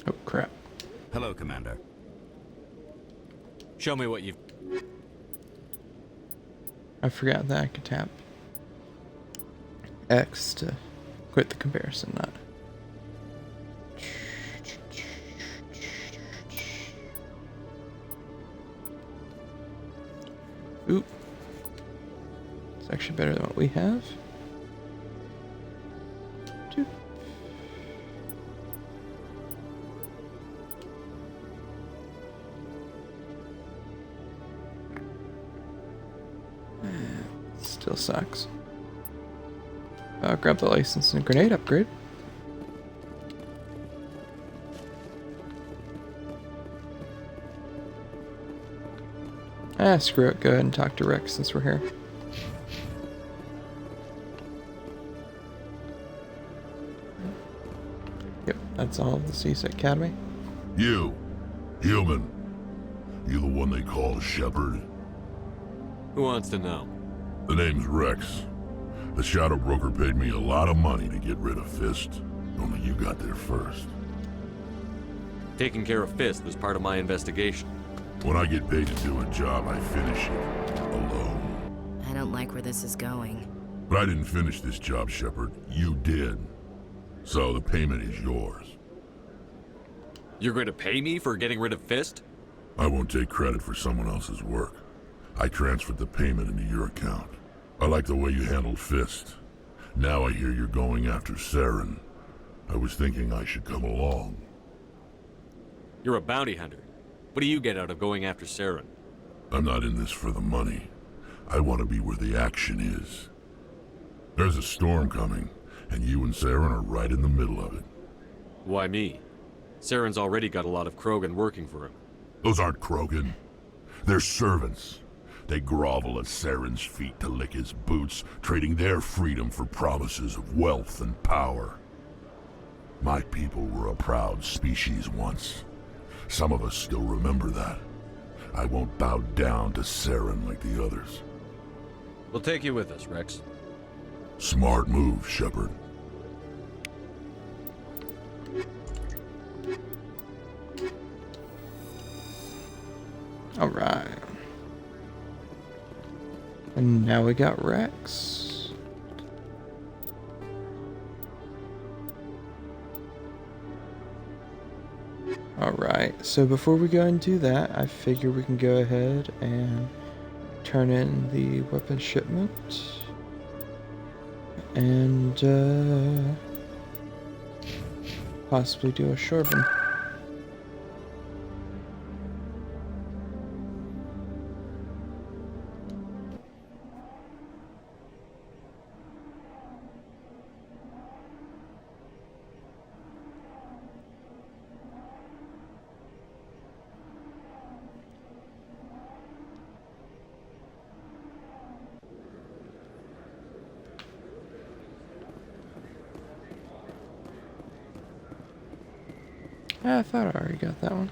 Speaker 1: Oh, crap.
Speaker 10: Hello, Commander.
Speaker 3: Show me what you've...
Speaker 1: I forgot that I could tap X to quit the comparison, not... Oop. It's actually better than what we have. Doop. Still sucks. Grab the license and grenade upgrade. Screw it. Go ahead and talk to Rex since we're here. Yep, that's all of the CSEC Academy.
Speaker 19: You, human. You the one they call Shepard?
Speaker 3: Who wants to know?
Speaker 19: The name's Rex. The Shadow Broker paid me a lot of money to get rid of Fist. Only you got there first.
Speaker 3: Taking care of Fist was part of my investigation.
Speaker 19: When I get paid to do a job, I finish it. Alone.
Speaker 2: I don't like where this is going.
Speaker 19: But I didn't finish this job, Shepard. You did. So the payment is yours.
Speaker 3: You're going to pay me for getting rid of Fist?
Speaker 19: I won't take credit for someone else's work. I transferred the payment into your account. I like the way you handled Fist. Now I hear you're going after Saren. I was thinking I should come along.
Speaker 3: You're a bounty hunter. What do you get out of going after Saren?
Speaker 19: I'm not in this for the money. I want to be where the action is. There's a storm coming, and you and Saren are right in the middle of it.
Speaker 3: Why me? Saren's already got a lot of Krogan working for him.
Speaker 19: Those aren't Krogan. They're servants. They grovel at Saren's feet to lick his boots, trading their freedom for promises of wealth and power. My people were a proud species once. Some of us still remember that. I won't bow down to Saren like the others.
Speaker 3: We'll take you with us, Rex.
Speaker 19: Smart move, Shepard.
Speaker 1: Alright. And now we got Rex. Alright, so before we go and do that, I figure we can go ahead and turn in the weapon shipment. And possibly do a Shorben. I thought I already got that one.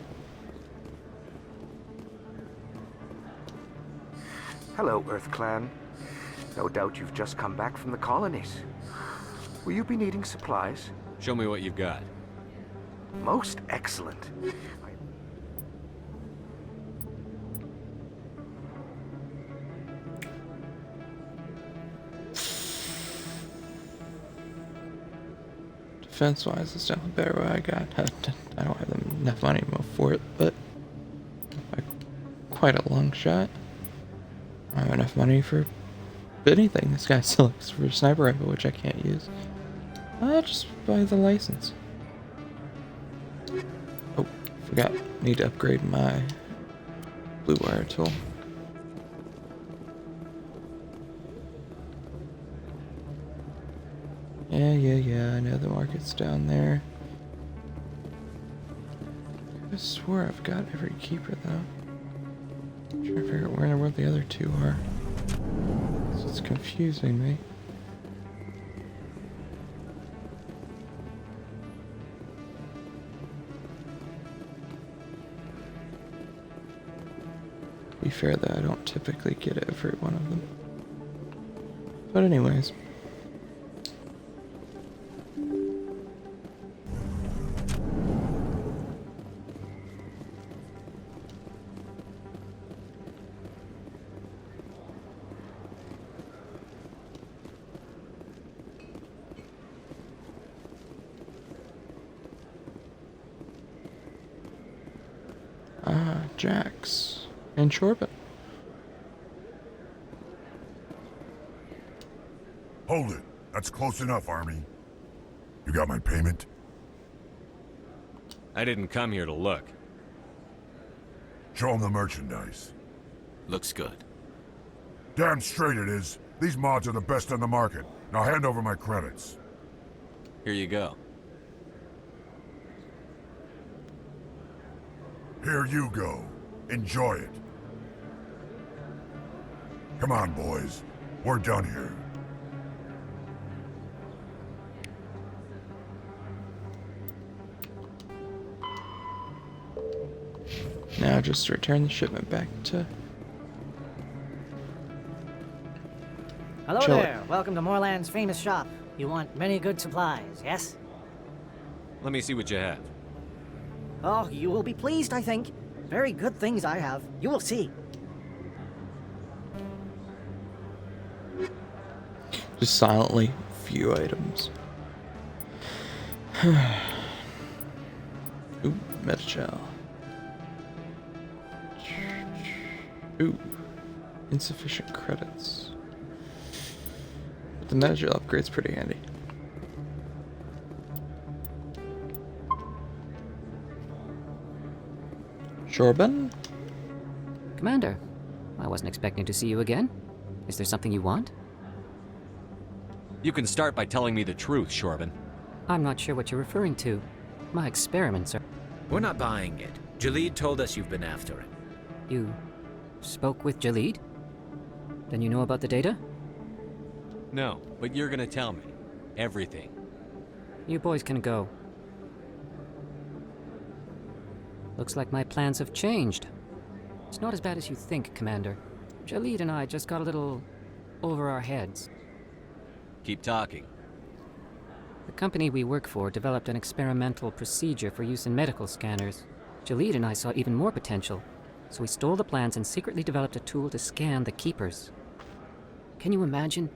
Speaker 11: Hello, Earth Clan. No doubt you've just come back from the colonies. Will you be needing supplies?
Speaker 3: Show me what you've got.
Speaker 11: Most excellent.
Speaker 1: Defense-wise, it's definitely better what I got. I don't have enough money for it, but by quite a long shot. I don't have enough money for anything. This guy still looks for a sniper rifle, which I can't use. I'll just buy the license. Oh, forgot. Need to upgrade my blue wire tool. Yeah, I know the market's down there. I swear I've got every keeper, though. I'm trying to figure out where in the world the other two are. So it's confusing me. To be fair, though, I don't typically get every one of them. But anyways. Jax and Shorben.
Speaker 19: Hold it. That's close enough, Army. You got my payment?
Speaker 3: I didn't come here to look.
Speaker 19: Show them the merchandise.
Speaker 7: Looks good.
Speaker 19: Damn straight it is. These mods are the best on the market. Now hand over my credits.
Speaker 3: Here you go.
Speaker 19: Here you go. Enjoy it. Come on, boys. We're done here.
Speaker 1: Now just return the shipment back to...
Speaker 4: Hello
Speaker 1: Chill
Speaker 4: there. Welcome to Moorland's famous shop. You want many good supplies, yes?
Speaker 3: Let me see what you have.
Speaker 4: Oh, you will be pleased, I think. Very good things I have. You will see.
Speaker 1: Just silently, few items. Ooh, Metagel. Ooh, insufficient credits. But the Metagel upgrade's pretty handy. Shorben?
Speaker 14: Commander, I wasn't expecting to see you again. Is there something you want?
Speaker 3: You can start by telling me the truth, Shorben.
Speaker 14: I'm not sure what you're referring to. My experiments are...
Speaker 20: We're not buying it. Jalid told us you've been after him.
Speaker 14: You spoke with Jalid? Then you know about the data?
Speaker 3: No, but you're gonna tell me. Everything.
Speaker 14: You boys can go. Looks like my plans have changed. It's not as bad as you think, Commander. Jalid and I just got a little over our heads.
Speaker 3: Keep talking.
Speaker 14: The company we work for developed an experimental procedure for use in medical scanners. Jalid and I saw even more potential, so we stole the plans and secretly developed a tool to scan the Keepers. Can you imagine?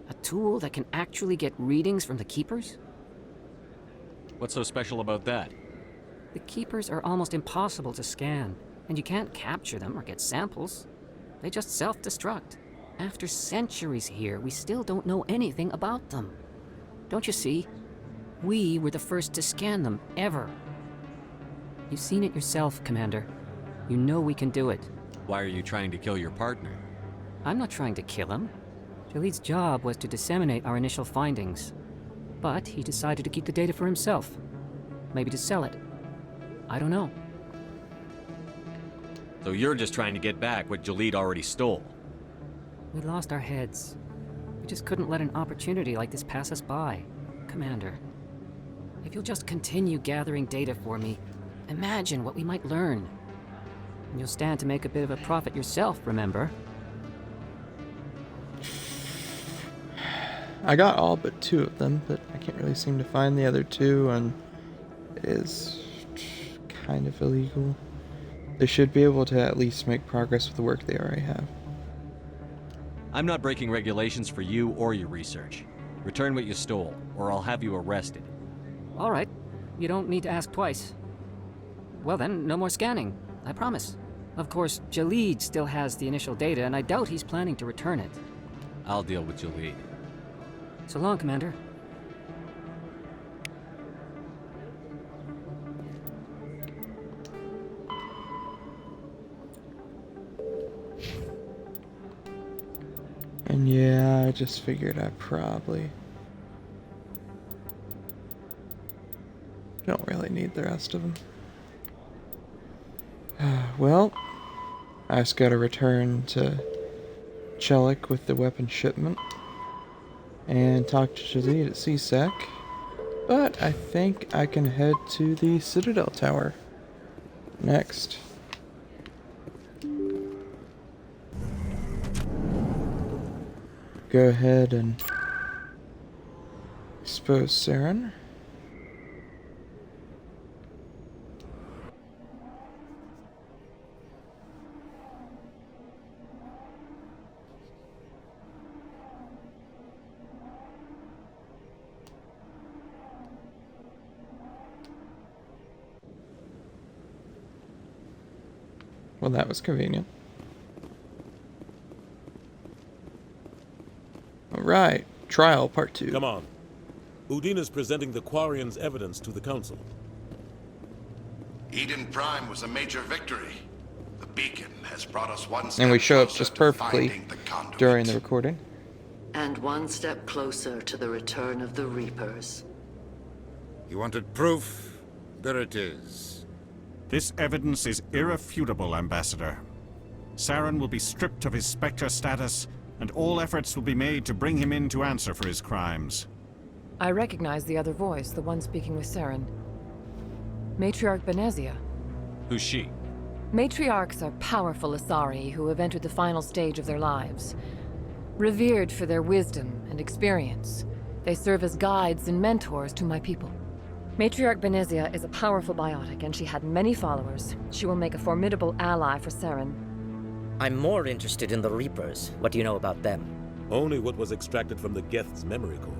Speaker 14: A tool that can actually get readings from the Keepers?
Speaker 3: What's so special about that?
Speaker 14: The Keepers are almost impossible to scan, and you can't capture them or get samples. They just self-destruct. After centuries here, we still don't know anything about them. Don't you see? We were the first to scan them, ever. You've seen it yourself, Commander. You know we can do it.
Speaker 3: Why are you trying to kill your partner?
Speaker 14: I'm not trying to kill him. Jalid's job was to disseminate our initial findings. But he decided to keep the data for himself. Maybe to sell it. I don't know.
Speaker 3: So you're just trying to get back what Jalid already stole?
Speaker 14: We lost our heads. We just couldn't let an opportunity like this pass us by. Commander, if you'll just continue gathering data for me, imagine what we might learn. And you'll stand to make a bit of a profit yourself, remember?
Speaker 1: I got all but 2 of them, but I can't really seem to find the other two, and it is kind of illegal. They should be able to at least make progress with the work they already have.
Speaker 3: I'm not breaking regulations for you or your research. Return what you stole, or I'll have you arrested.
Speaker 14: All right. You don't need to ask twice. Well then, no more scanning. I promise. Of course, Jaleed still has the initial data, and I doubt he's planning to return it.
Speaker 3: I'll deal with Jaleed.
Speaker 14: So long, Commander.
Speaker 1: And yeah, I just figured I probably don't really need the rest of them. Well, I just gotta return to Chelik with the weapon shipment and talk to Jaleed at CSEC, but I think I can head to the Citadel Tower next. Go ahead and expose Saren. Well, that was convenient. Alright, trial part 2.
Speaker 13: Come on. Udina's presenting the Quarians' evidence to the Council.
Speaker 5: Eden Prime was a major victory. The beacon has brought us one step
Speaker 1: And we show up
Speaker 5: closer
Speaker 1: just
Speaker 5: to
Speaker 1: perfectly
Speaker 5: finding the conduit.
Speaker 1: during the recording.
Speaker 23: And one step closer to the return of the Reapers.
Speaker 22: You wanted proof? There it is.
Speaker 9: This evidence is irrefutable, Ambassador. Saren will be stripped of his Spectre status, and all efforts will be made to bring him in to answer for his crimes.
Speaker 21: I recognize the other voice, the one speaking with Saren. Matriarch Benezia.
Speaker 3: Who's she?
Speaker 21: Matriarchs are powerful Asari who have entered the final stage of their lives. Revered for their wisdom and experience, they serve as guides and mentors to my people. Matriarch Benezia is a powerful biotic, and she had many followers. She will make a formidable ally for Saren.
Speaker 24: I'm more interested in the Reapers. What do you know about them?
Speaker 13: Only what was extracted from the Geth's memory core.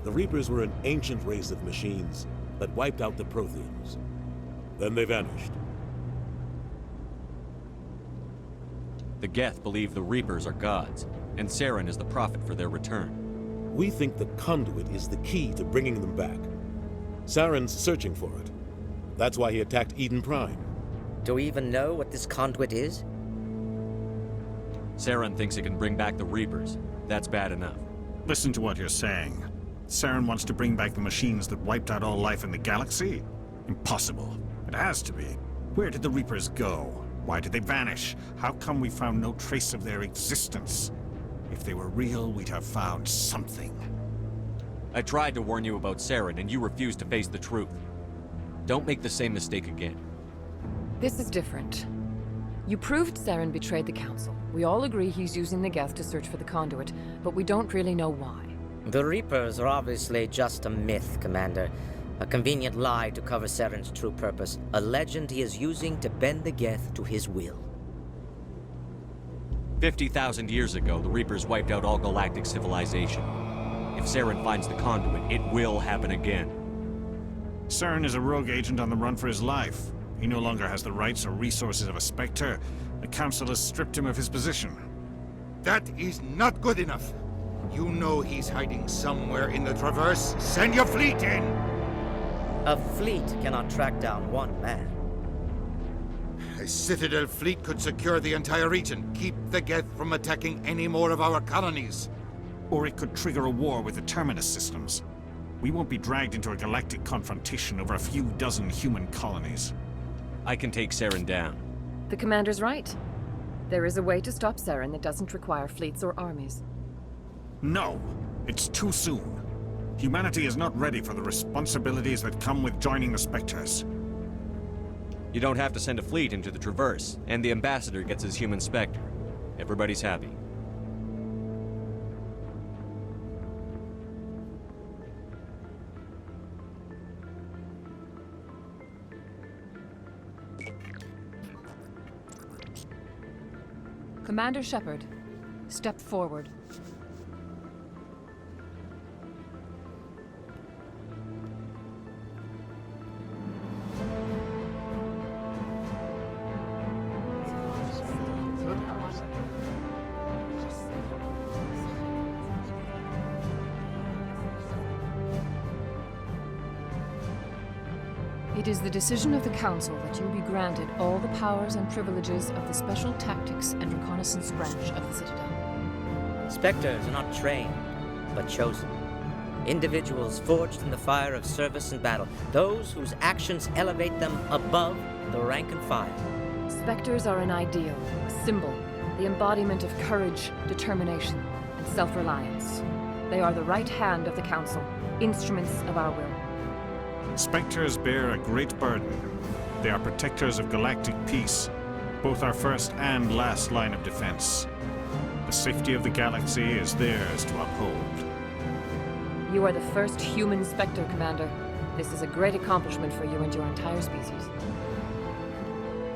Speaker 13: The Reapers were an ancient race of machines that wiped out the Protheans. Then they vanished.
Speaker 3: The Geth believe the Reapers are gods, and Saren is the prophet for their return.
Speaker 13: We think the conduit is the key to bringing them back. Saren's searching for it. That's why he attacked Eden Prime.
Speaker 24: Do we even know what this conduit is?
Speaker 3: Saren thinks it can bring back the Reapers. That's bad enough.
Speaker 9: Listen to what you're saying. Saren wants to bring back the machines that wiped out all life in the galaxy? Impossible. It has to be. Where did the Reapers go? Why did they vanish? How come we found no trace of their existence? If they were real, we'd have found something.
Speaker 3: I tried to warn you about Saren, and you refused to face the truth. Don't make the same mistake again.
Speaker 21: This is different. You proved Saren betrayed the Council. We all agree he's using the Geth to search for the conduit, but we don't really know why.
Speaker 24: The Reapers are obviously just a myth, Commander. A convenient lie to cover Saren's true purpose. A legend he is using to bend the Geth to his will.
Speaker 3: 50,000 years ago, the Reapers wiped out all galactic civilization. If Saren finds the conduit, it will happen again.
Speaker 9: Saren is a rogue agent on the run for his life. He no longer has the rights or resources of a Spectre. The Council has stripped him of his position.
Speaker 22: That is not good enough. You know he's hiding somewhere in the Traverse. Send your fleet in!
Speaker 24: A fleet cannot track down one man.
Speaker 22: A Citadel fleet could secure the entire region, keep the Geth from attacking any more of our colonies.
Speaker 9: Or it could trigger a war with the Terminus systems. We won't be dragged into a galactic confrontation over a few dozen human colonies.
Speaker 3: I can take Saren down.
Speaker 21: The Commander's right. There is a way to stop Saren that doesn't require fleets or armies.
Speaker 9: No! It's too soon. Humanity is not ready for the responsibilities that come with joining the Spectres.
Speaker 3: You don't have to send a fleet into the Traverse, and the Ambassador gets his human Spectre. Everybody's happy.
Speaker 21: Commander Shepard, step forward. It is the decision of the Council that you be granted all the powers and privileges of the Special Tactics and Reconnaissance Branch of the Citadel.
Speaker 24: Spectres are not trained, but chosen. Individuals forged in the fire of service and battle. Those whose actions elevate them above the rank and file.
Speaker 21: Spectres are an ideal, a symbol, the embodiment of courage, determination, and self-reliance. They are the right hand of the Council, instruments of our will.
Speaker 9: Spectres bear a great burden. They are protectors of galactic peace, both our first and last line of defense. The safety of the galaxy is theirs to uphold.
Speaker 21: You are the first human Spectre, Commander. This is a great accomplishment for you and your entire species.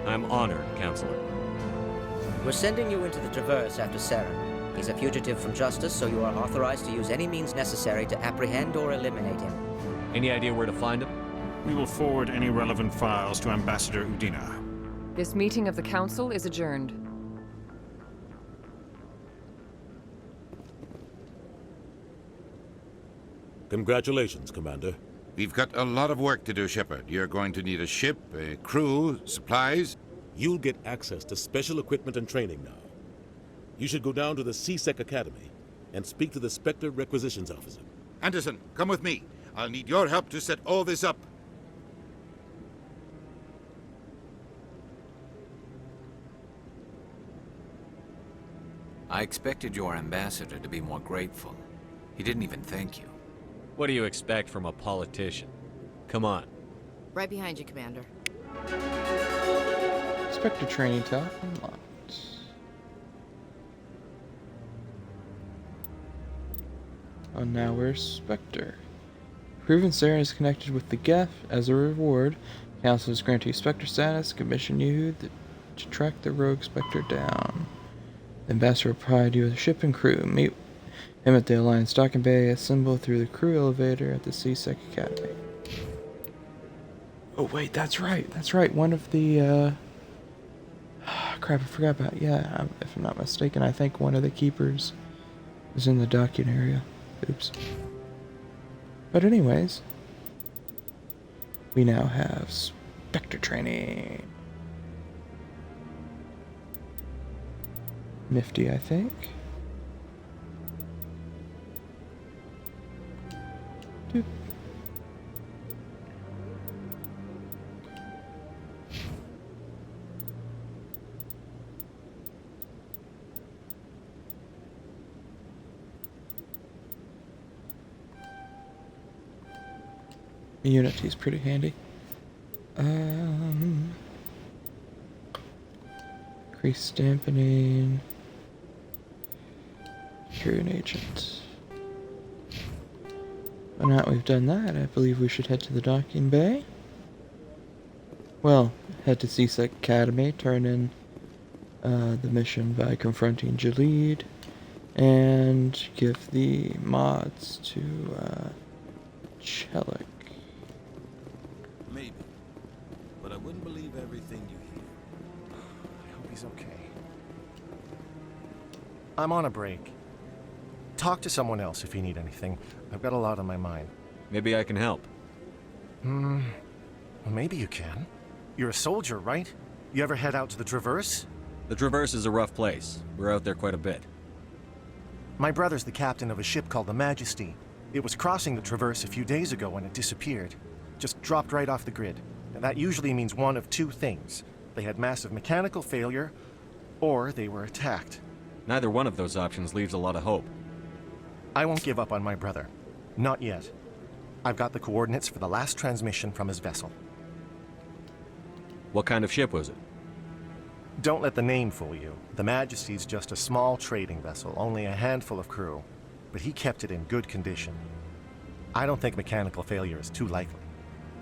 Speaker 3: I'm honored, Counselor.
Speaker 24: We're sending you into the Traverse after Saren. He's a fugitive from justice, so you are authorized to use any means necessary to apprehend or eliminate him.
Speaker 3: Any idea where to find him?
Speaker 9: We will forward any relevant files to Ambassador Udina.
Speaker 21: This meeting of the Council is adjourned.
Speaker 13: Congratulations, Commander.
Speaker 22: We've got a lot of work to do, Shepard. You're going to need a ship, a crew, supplies.
Speaker 13: You'll get access to special equipment and training now. You should go down to the C-Sec Academy and speak to the Spectre Requisitions Officer.
Speaker 22: Anderson, come with me. I'll need your help to set all this up.
Speaker 7: I expected your ambassador to be more grateful. He didn't even thank you.
Speaker 3: What do you expect from a politician? Come on.
Speaker 2: Right behind you, Commander.
Speaker 1: Spectre training talk unlocked. Oh, now we're Spectre. Proven Saren is connected with the Geth. As a reward, Council is granting you Spectre status, commission you to track the rogue Spectre down. The Ambassador will provide you with a ship and crew. Meet him at the Alliance docking bay, assemble through the crew elevator at the C-Sec Academy. Oh wait, that's right. That's right. One of the, crap, I forgot about, yeah, if I'm not mistaken, I think one of the keepers is in the docking area. Oops. But anyways, we now have Spectre training. Nifty, I think. Doop. Unity is pretty handy. Increase dampening. Crew and agent. Well, now that we've done that, I believe we should head to the docking bay. Well, head to C-Sec Academy, turn in the mission by confronting Jaleed, and give the mods to Chelik.
Speaker 6: Maybe. But I wouldn't believe everything you hear.
Speaker 12: I hope he's okay. I'm on a break. Talk to someone else if you need anything. I've got a lot on my mind.
Speaker 3: Maybe I can help.
Speaker 12: Well, maybe you can. You're a soldier, right? You ever head out to the Traverse?
Speaker 3: The Traverse is a rough place. We're out there quite a bit.
Speaker 12: My brother's the captain of a ship called the Majesty. It was crossing the Traverse a few days ago when it disappeared. Just dropped right off the grid. And that usually means one of two things. They had massive mechanical failure, or they were attacked.
Speaker 3: Neither one of those options leaves a lot of hope.
Speaker 12: I won't give up on my brother. Not yet. I've got the coordinates for the last transmission from his vessel.
Speaker 3: What kind of ship was it?
Speaker 12: Don't let the name fool you. The Majesty's just a small trading vessel, only a handful of crew. But he kept it in good condition. I don't think mechanical failure is too likely.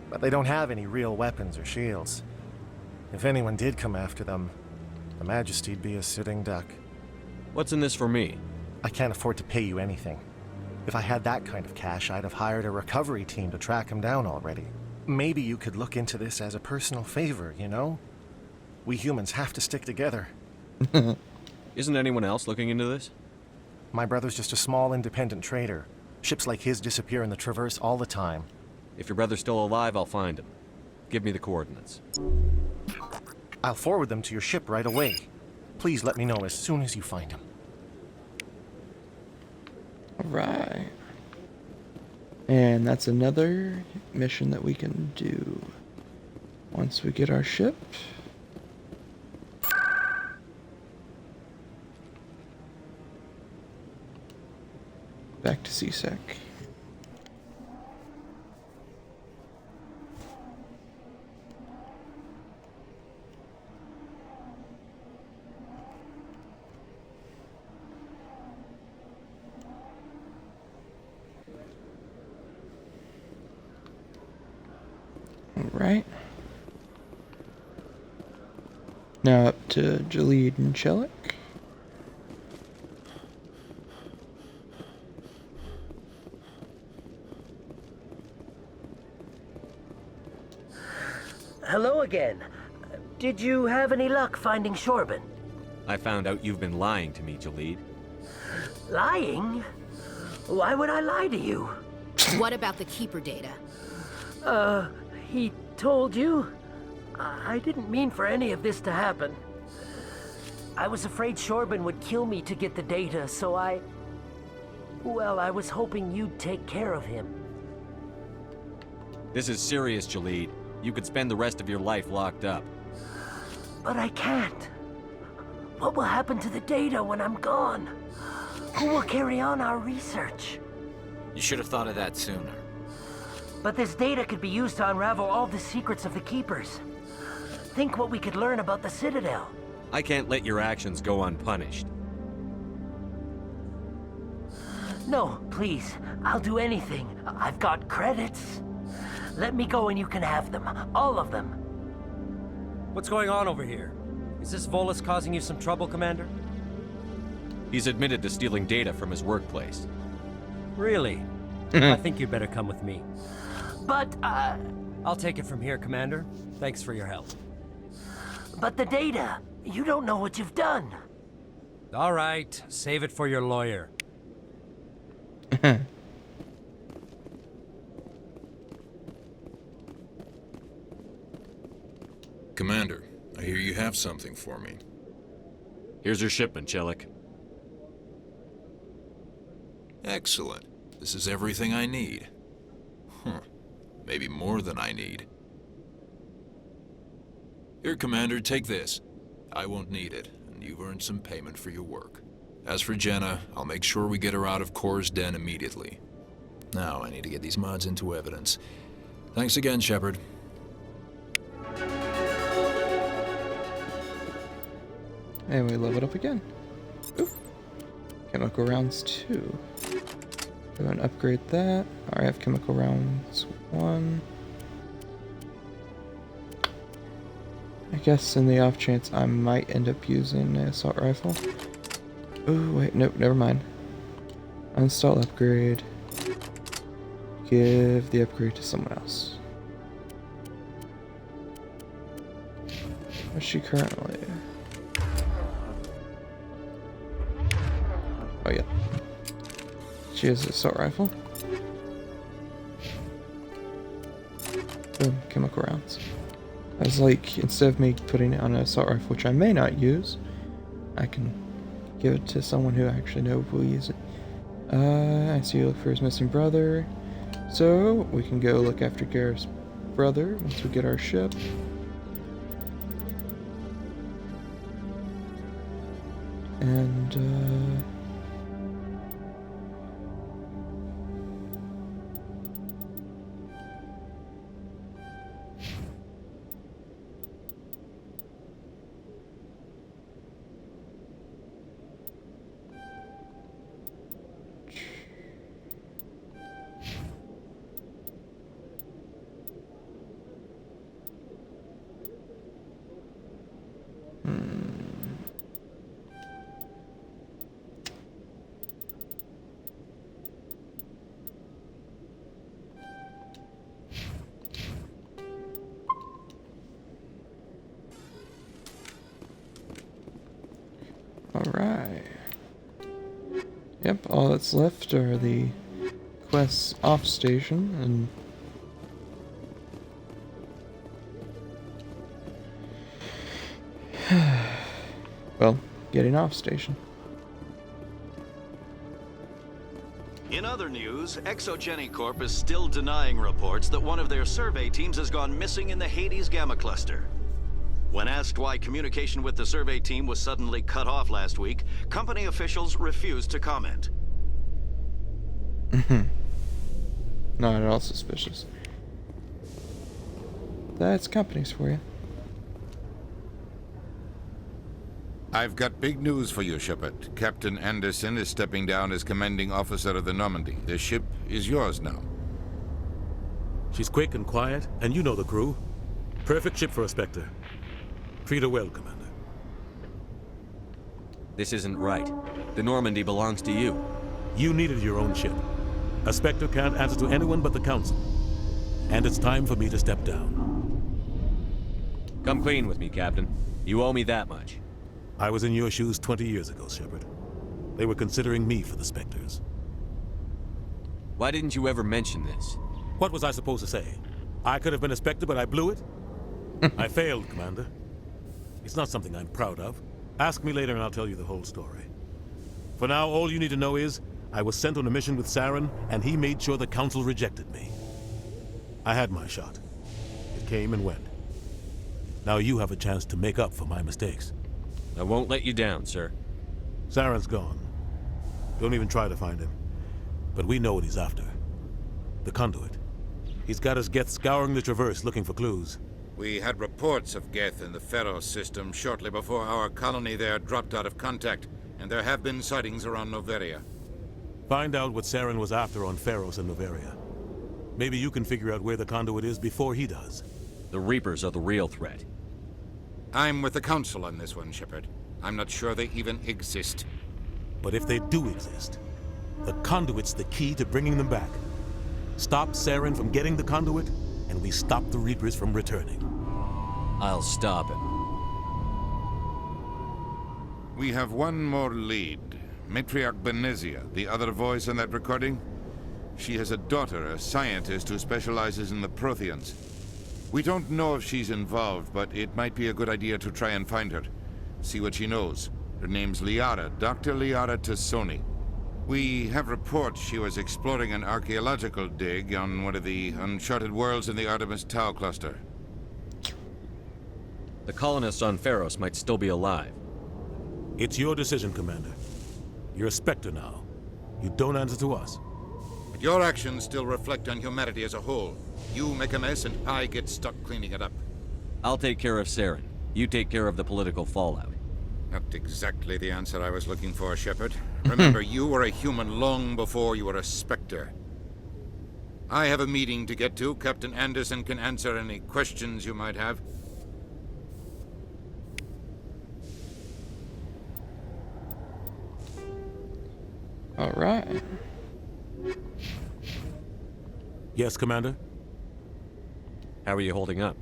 Speaker 12: But they don't have any real weapons or shields. If anyone did come after them, the Majesty'd be a sitting duck.
Speaker 3: What's in this for me?
Speaker 12: I can't afford to pay you anything. If I had that kind of cash, I'd have hired a recovery team to track him down already. Maybe you could look into this as a personal favor, you know? We humans have to stick together.
Speaker 3: Isn't anyone else looking into this?
Speaker 12: My brother's just a small independent trader. Ships like his disappear in the Traverse all the time.
Speaker 3: If your brother's still alive, I'll find him. Give me the coordinates.
Speaker 12: I'll forward them to your ship right away. Please let me know as soon as you find him.
Speaker 1: Alright. And that's another mission that we can do once we get our ship. Back to CSEC. Alright. Now up to Jalid and Chelik.
Speaker 8: Hello again. Did you have any luck finding Shorban?
Speaker 3: I found out you've been lying to me, Jalid.
Speaker 8: Lying? Why would I lie to you?
Speaker 2: What about the Keeper data?
Speaker 8: He told you? I didn't mean for any of this to happen. I was afraid Shorban would kill me to get the data, so well, I was hoping you'd take care of him.
Speaker 3: This is serious, Jalid. You could spend the rest of your life locked up.
Speaker 8: But I can't. What will happen to the data when I'm gone? Who will carry on our research?
Speaker 7: You should have thought of that sooner.
Speaker 8: But this data could be used to unravel all the secrets of the Keepers. Think what we could learn about the Citadel.
Speaker 3: I can't let your actions go unpunished.
Speaker 8: No, please. I'll do anything. I've got credits. Let me go and you can have them. All of them.
Speaker 15: What's going on over here? Is this Volus causing you some trouble, Commander?
Speaker 3: He's admitted to stealing data from his workplace.
Speaker 15: Really? I think you'd better come with me.
Speaker 8: But,
Speaker 15: I'll take it from here, Commander. Thanks for your help.
Speaker 8: But the data, you don't know what you've done.
Speaker 15: All right, save it for your lawyer.
Speaker 16: Commander, I hear you have something for me.
Speaker 3: Here's your shipment, Chelik.
Speaker 16: Excellent. This is everything I need. Maybe more than I need. Here, Commander, take this. I won't need it, and you've earned some payment for your work. As for Jenna, I'll make sure we get her out of Kor's den immediately. Now, I need to get these mods into evidence. Thanks again, Shepard.
Speaker 1: And we level it up again. Ooh. Chemical rounds 2. Go and upgrade that. I have chemical rounds 1. I guess in the off chance I might end up using an assault rifle. Oh wait, nope, never mind. Uninstall upgrade. Give the upgrade to someone else. What's she currently? Oh yeah. She has an assault rifle. Boom, chemical rounds. I was like, instead of me putting it on an assault rifle, which I may not use, I can give it to someone who I actually know will use it. I see you look for his missing brother. So, we can go look after Gareth's brother once we get our ship. And, Alright. Yep, all that's left are the quests off station, and well, getting off station.
Speaker 10: In other news, Exogeny Corp is still denying reports that one of their survey teams has gone missing in the Hades Gamma Cluster. When asked why communication with the survey team was suddenly cut off last week, company officials refused to comment.
Speaker 1: Not at all suspicious. That's companies for you.
Speaker 22: I've got big news for you, Shepard. Captain Anderson is stepping down as commanding officer of the Normandy. The ship is yours now.
Speaker 13: She's quick and quiet, and you know the crew. Perfect ship for a Spectre. Treat her well, Commander.
Speaker 3: This isn't right. The Normandy belongs to you.
Speaker 13: You needed your own ship. A Spectre can't answer to anyone but the Council. And it's time for me to step down.
Speaker 3: Come clean with me, Captain. You owe me that much.
Speaker 13: I was in your shoes 20 years ago, Shepard. They were considering me for the Spectres.
Speaker 3: Why didn't you ever mention this?
Speaker 13: What was I supposed to say? I could have been a Spectre, but I blew it? I failed, Commander. It's not something I'm proud of. Ask me later and I'll tell you the whole story. For now, all you need to know is, I was sent on a mission with Saren, and he made sure the Council rejected me. I had my shot. It came and went. Now you have a chance to make up for my mistakes.
Speaker 3: I won't let you down, sir.
Speaker 13: Saren's gone. Don't even try to find him. But we know what he's after. The conduit. He's got his Geth scouring the Traverse looking for clues.
Speaker 22: We had reports of Geth in the Pharos system shortly before our colony there dropped out of contact, and there have been sightings around Noveria.
Speaker 13: Find out what Saren was after on Pharos and Noveria. Maybe you can figure out where the conduit is before he does.
Speaker 3: The Reapers are the real threat.
Speaker 22: I'm with the Council on this one, Shepard. I'm not sure they even exist.
Speaker 13: But if they do exist, the conduit's the key to bringing them back. Stop Saren from getting the conduit, and we stop the Reapers from returning.
Speaker 3: I'll stop him.
Speaker 22: We have one more lead. Matriarch Benezia, the other voice in that recording. She has a daughter, a scientist who specializes in the Protheans. We don't know if she's involved, but it might be a good idea to try and find her. See what she knows. Her name's Liara, Dr. Liara Tassoni. We have reports she was exploring an archaeological dig on one of the uncharted worlds in the Artemis Tau cluster.
Speaker 3: The colonists on Pharos might still be alive.
Speaker 13: It's your decision, Commander. You're a Spectre now. You don't answer to us.
Speaker 22: But your actions still reflect on humanity as a whole. You make a mess and I get stuck cleaning it up.
Speaker 3: I'll take care of Saren. You take care of the political fallout.
Speaker 22: Not exactly the answer I was looking for, Shepard. Remember, you were a human long before you were a Spectre. I have a meeting to get to. Captain Anderson can answer any questions you might have.
Speaker 1: All right.
Speaker 13: Yes, Commander?
Speaker 3: How are you holding up?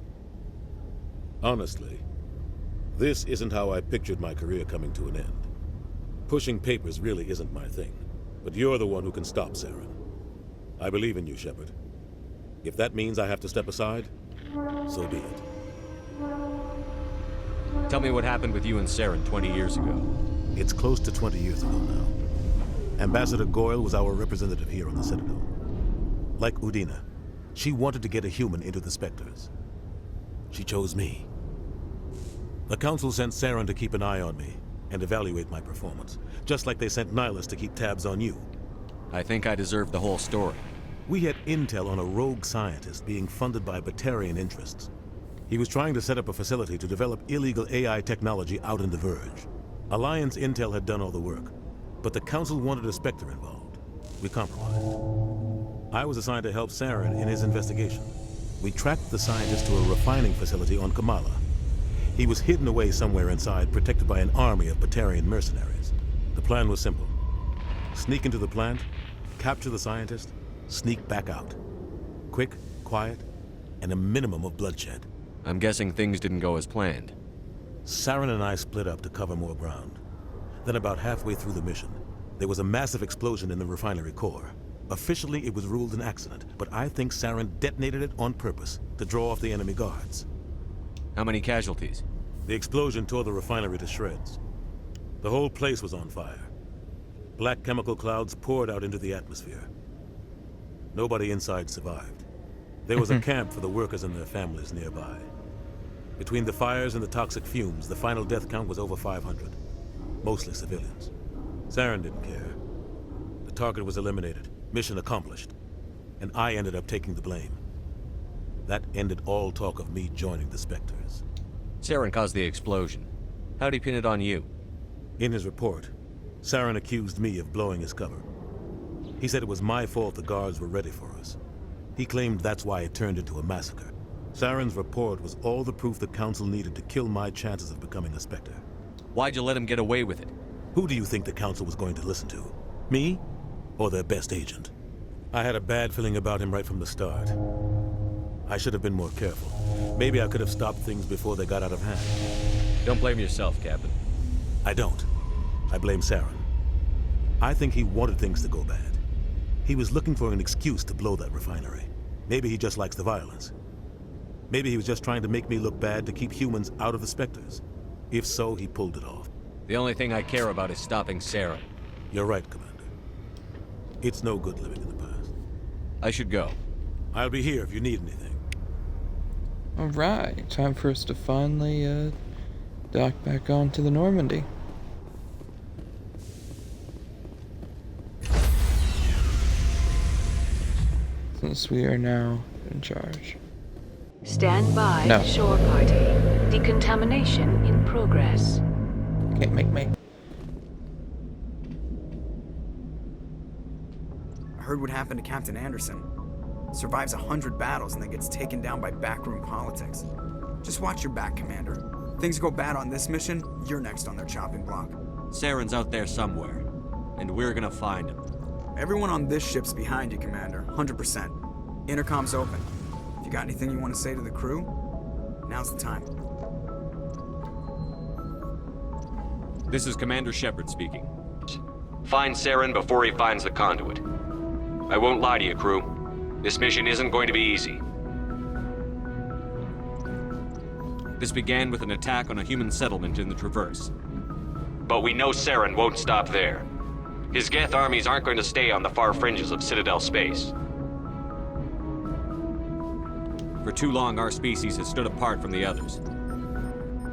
Speaker 13: Honestly, this isn't how I pictured my career coming to an end. Pushing papers really isn't my thing, but you're the one who can stop Saren. I believe in you, Shepard. If that means I have to step aside, so be it.
Speaker 3: Tell me what happened with you and Saren 20 years ago.
Speaker 13: It's close to 20 years ago now. Ambassador Goyle was our representative here on the Citadel. Like Udina, she wanted to get a human into the Spectres. She chose me. The Council sent Saren to keep an eye on me and evaluate my performance, just like they sent Nihilus to keep tabs on you.
Speaker 3: I think I deserve the whole story.
Speaker 13: We had intel on a rogue scientist being funded by Batarian interests. He was trying to set up a facility to develop illegal AI technology out in the Verge. Alliance intel had done all the work, but the Council wanted a Spectre involved. We compromised. I was assigned to help Saren in his investigation. We tracked the scientist to a refining facility on Kamala. He was hidden away somewhere inside, protected by an army of Batarian mercenaries. The plan was simple. Sneak into the plant, capture the scientist, sneak back out. Quick, quiet, and a minimum of bloodshed.
Speaker 3: I'm guessing things didn't go as planned.
Speaker 13: Saren and I split up to cover more ground. Then about halfway through the mission, there was a massive explosion in the refinery core. Officially, it was ruled an accident, but I think Saren detonated it on purpose to draw off the enemy guards.
Speaker 3: How many casualties?
Speaker 13: The explosion tore the refinery to shreds. The whole place was on fire. Black chemical clouds poured out into the atmosphere. Nobody inside survived. There was a camp for the workers and their families nearby. Between the fires and the toxic fumes, the final death count was over 500. Mostly civilians. Saren didn't care. The target was eliminated, mission accomplished, and I ended up taking the blame. That ended all talk of me joining the Spectres.
Speaker 3: Saren caused the explosion. How'd he pin it on you?
Speaker 13: In his report, Saren accused me of blowing his cover. He said it was my fault the guards were ready for us. He claimed that's why it turned into a massacre. Saren's report was all the proof the Council needed to kill my chances of becoming a Spectre.
Speaker 3: Why'd you let him get away with it?
Speaker 13: Who do you think the Council was going to listen to? Me? Or their best agent? I had a bad feeling about him right from the start. I should have been more careful. Maybe I could have stopped things before they got out of hand.
Speaker 3: Don't blame yourself, Captain.
Speaker 13: I don't. I blame Saren. I think he wanted things to go bad. He was looking for an excuse to blow that refinery. Maybe he just likes the violence. Maybe he was just trying to make me look bad to keep humans out of the Spectres. If so, he pulled it off.
Speaker 3: The only thing I care about is stopping Saren.
Speaker 13: You're right, Commander. It's no good living in the past.
Speaker 3: I should go.
Speaker 13: I'll be here if you need anything.
Speaker 1: Alright, time for us to finally, dock back onto the Normandy. Since we are now in charge.
Speaker 11: Stand by,
Speaker 1: No.
Speaker 11: shore party. Decontamination in progress.
Speaker 1: Can't make me.
Speaker 17: I heard what happened to Captain Anderson. Survives 100 battles and then gets taken down by backroom politics. Just watch your back, Commander. Things go bad on this mission, you're next on their chopping block.
Speaker 3: Saren's out there somewhere, and we're gonna find him.
Speaker 17: Everyone on this ship's behind you, Commander. 100%. Intercom's open. If you got anything you want to say to the crew, now's the time.
Speaker 3: This is Commander Shepard speaking. Find Saren before he finds the conduit. I won't lie to you, crew. This mission isn't going to be easy. This began with an attack on a human settlement in the Traverse. But we know Saren won't stop there. His Geth armies aren't going to stay on the far fringes of Citadel space. For too long, our species has stood apart from the others.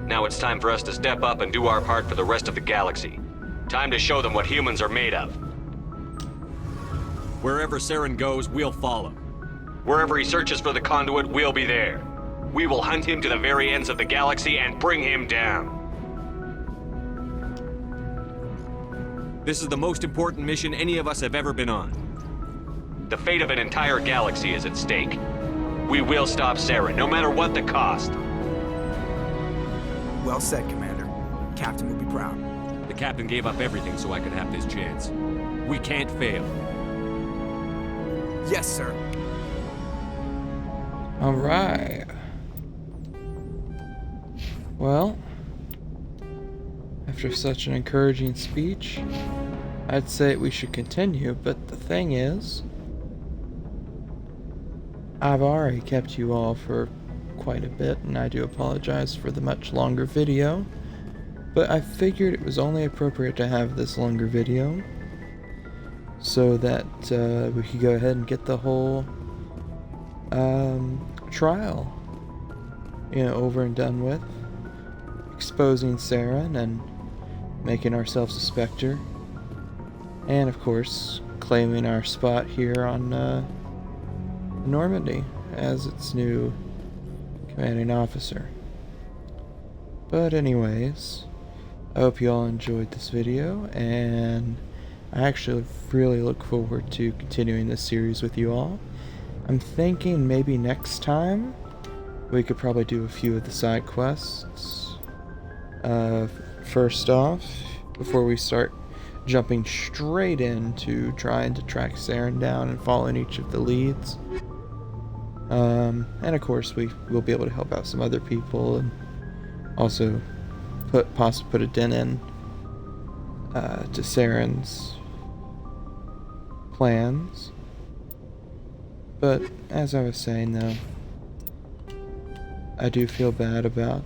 Speaker 3: Now it's time for us to step up and do our part for the rest of the galaxy. Time to show them what humans are made of. Wherever Saren goes, we'll follow. Wherever he searches for the conduit, we'll be there. We will hunt him to the very ends of the galaxy and bring him down. This is the most important mission any of us have ever been on. The fate of an entire galaxy is at stake. We will stop Saren, no matter what the cost.
Speaker 17: Well said, Commander. Captain will be proud.
Speaker 3: The captain gave up everything so I could have this chance. We can't fail.
Speaker 17: Yes, sir.
Speaker 1: Alright. Well, after such an encouraging speech, I'd say we should continue, but the thing is, I've already kept you all for quite a bit, and I do apologize for the much longer video, but I figured it was only appropriate to have this longer video so that we could go ahead and get the whole trial, over and done with, exposing Saren and making ourselves a Spectre, and of course claiming our spot here on Normandy as its new commanding officer. But anyways, I hope you all enjoyed this video, and I actually really look forward to continuing this series with you all. I'm thinking maybe next time we could probably do a few of the side quests. First off, before we start jumping straight into trying to track Saren down and following each of the leads. And of course we will be able to help out some other people and also possibly put a dent in to Saren's plans. But as I was saying, though, I do feel bad about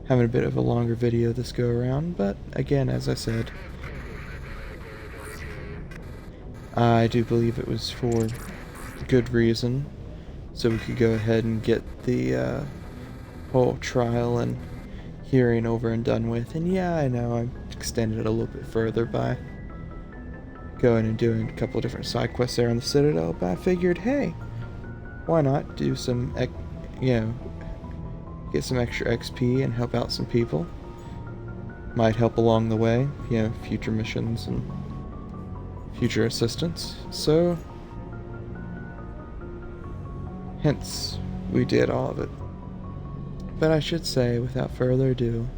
Speaker 1: having a bit of a longer video this go around, but again, as I said, I do believe it was for good reason, so we could go ahead and get the whole trial and hearing over and done with. And yeah, I know I extended it a little bit further by going and doing a couple of different side quests there on the Citadel, but I figured, hey, why not do some, get some extra XP and help out some people. Might help along the way, future missions and future assistance. So, hence, we did all of it. But I should say, without further ado,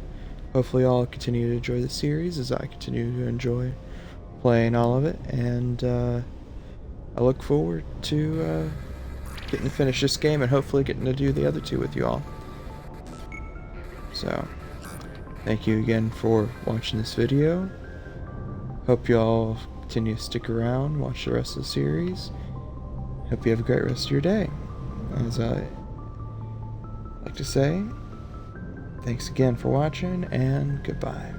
Speaker 1: hopefully y'all continue to enjoy the series as I continue to enjoy playing all of it, and I look forward to getting to finish this game and hopefully getting to do the other two with you all. So, thank you again for watching this video. Hope y'all continue to stick around, watch the rest of the series. Hope you have a great rest of your day. As I like to say, thanks again for watching, and goodbye.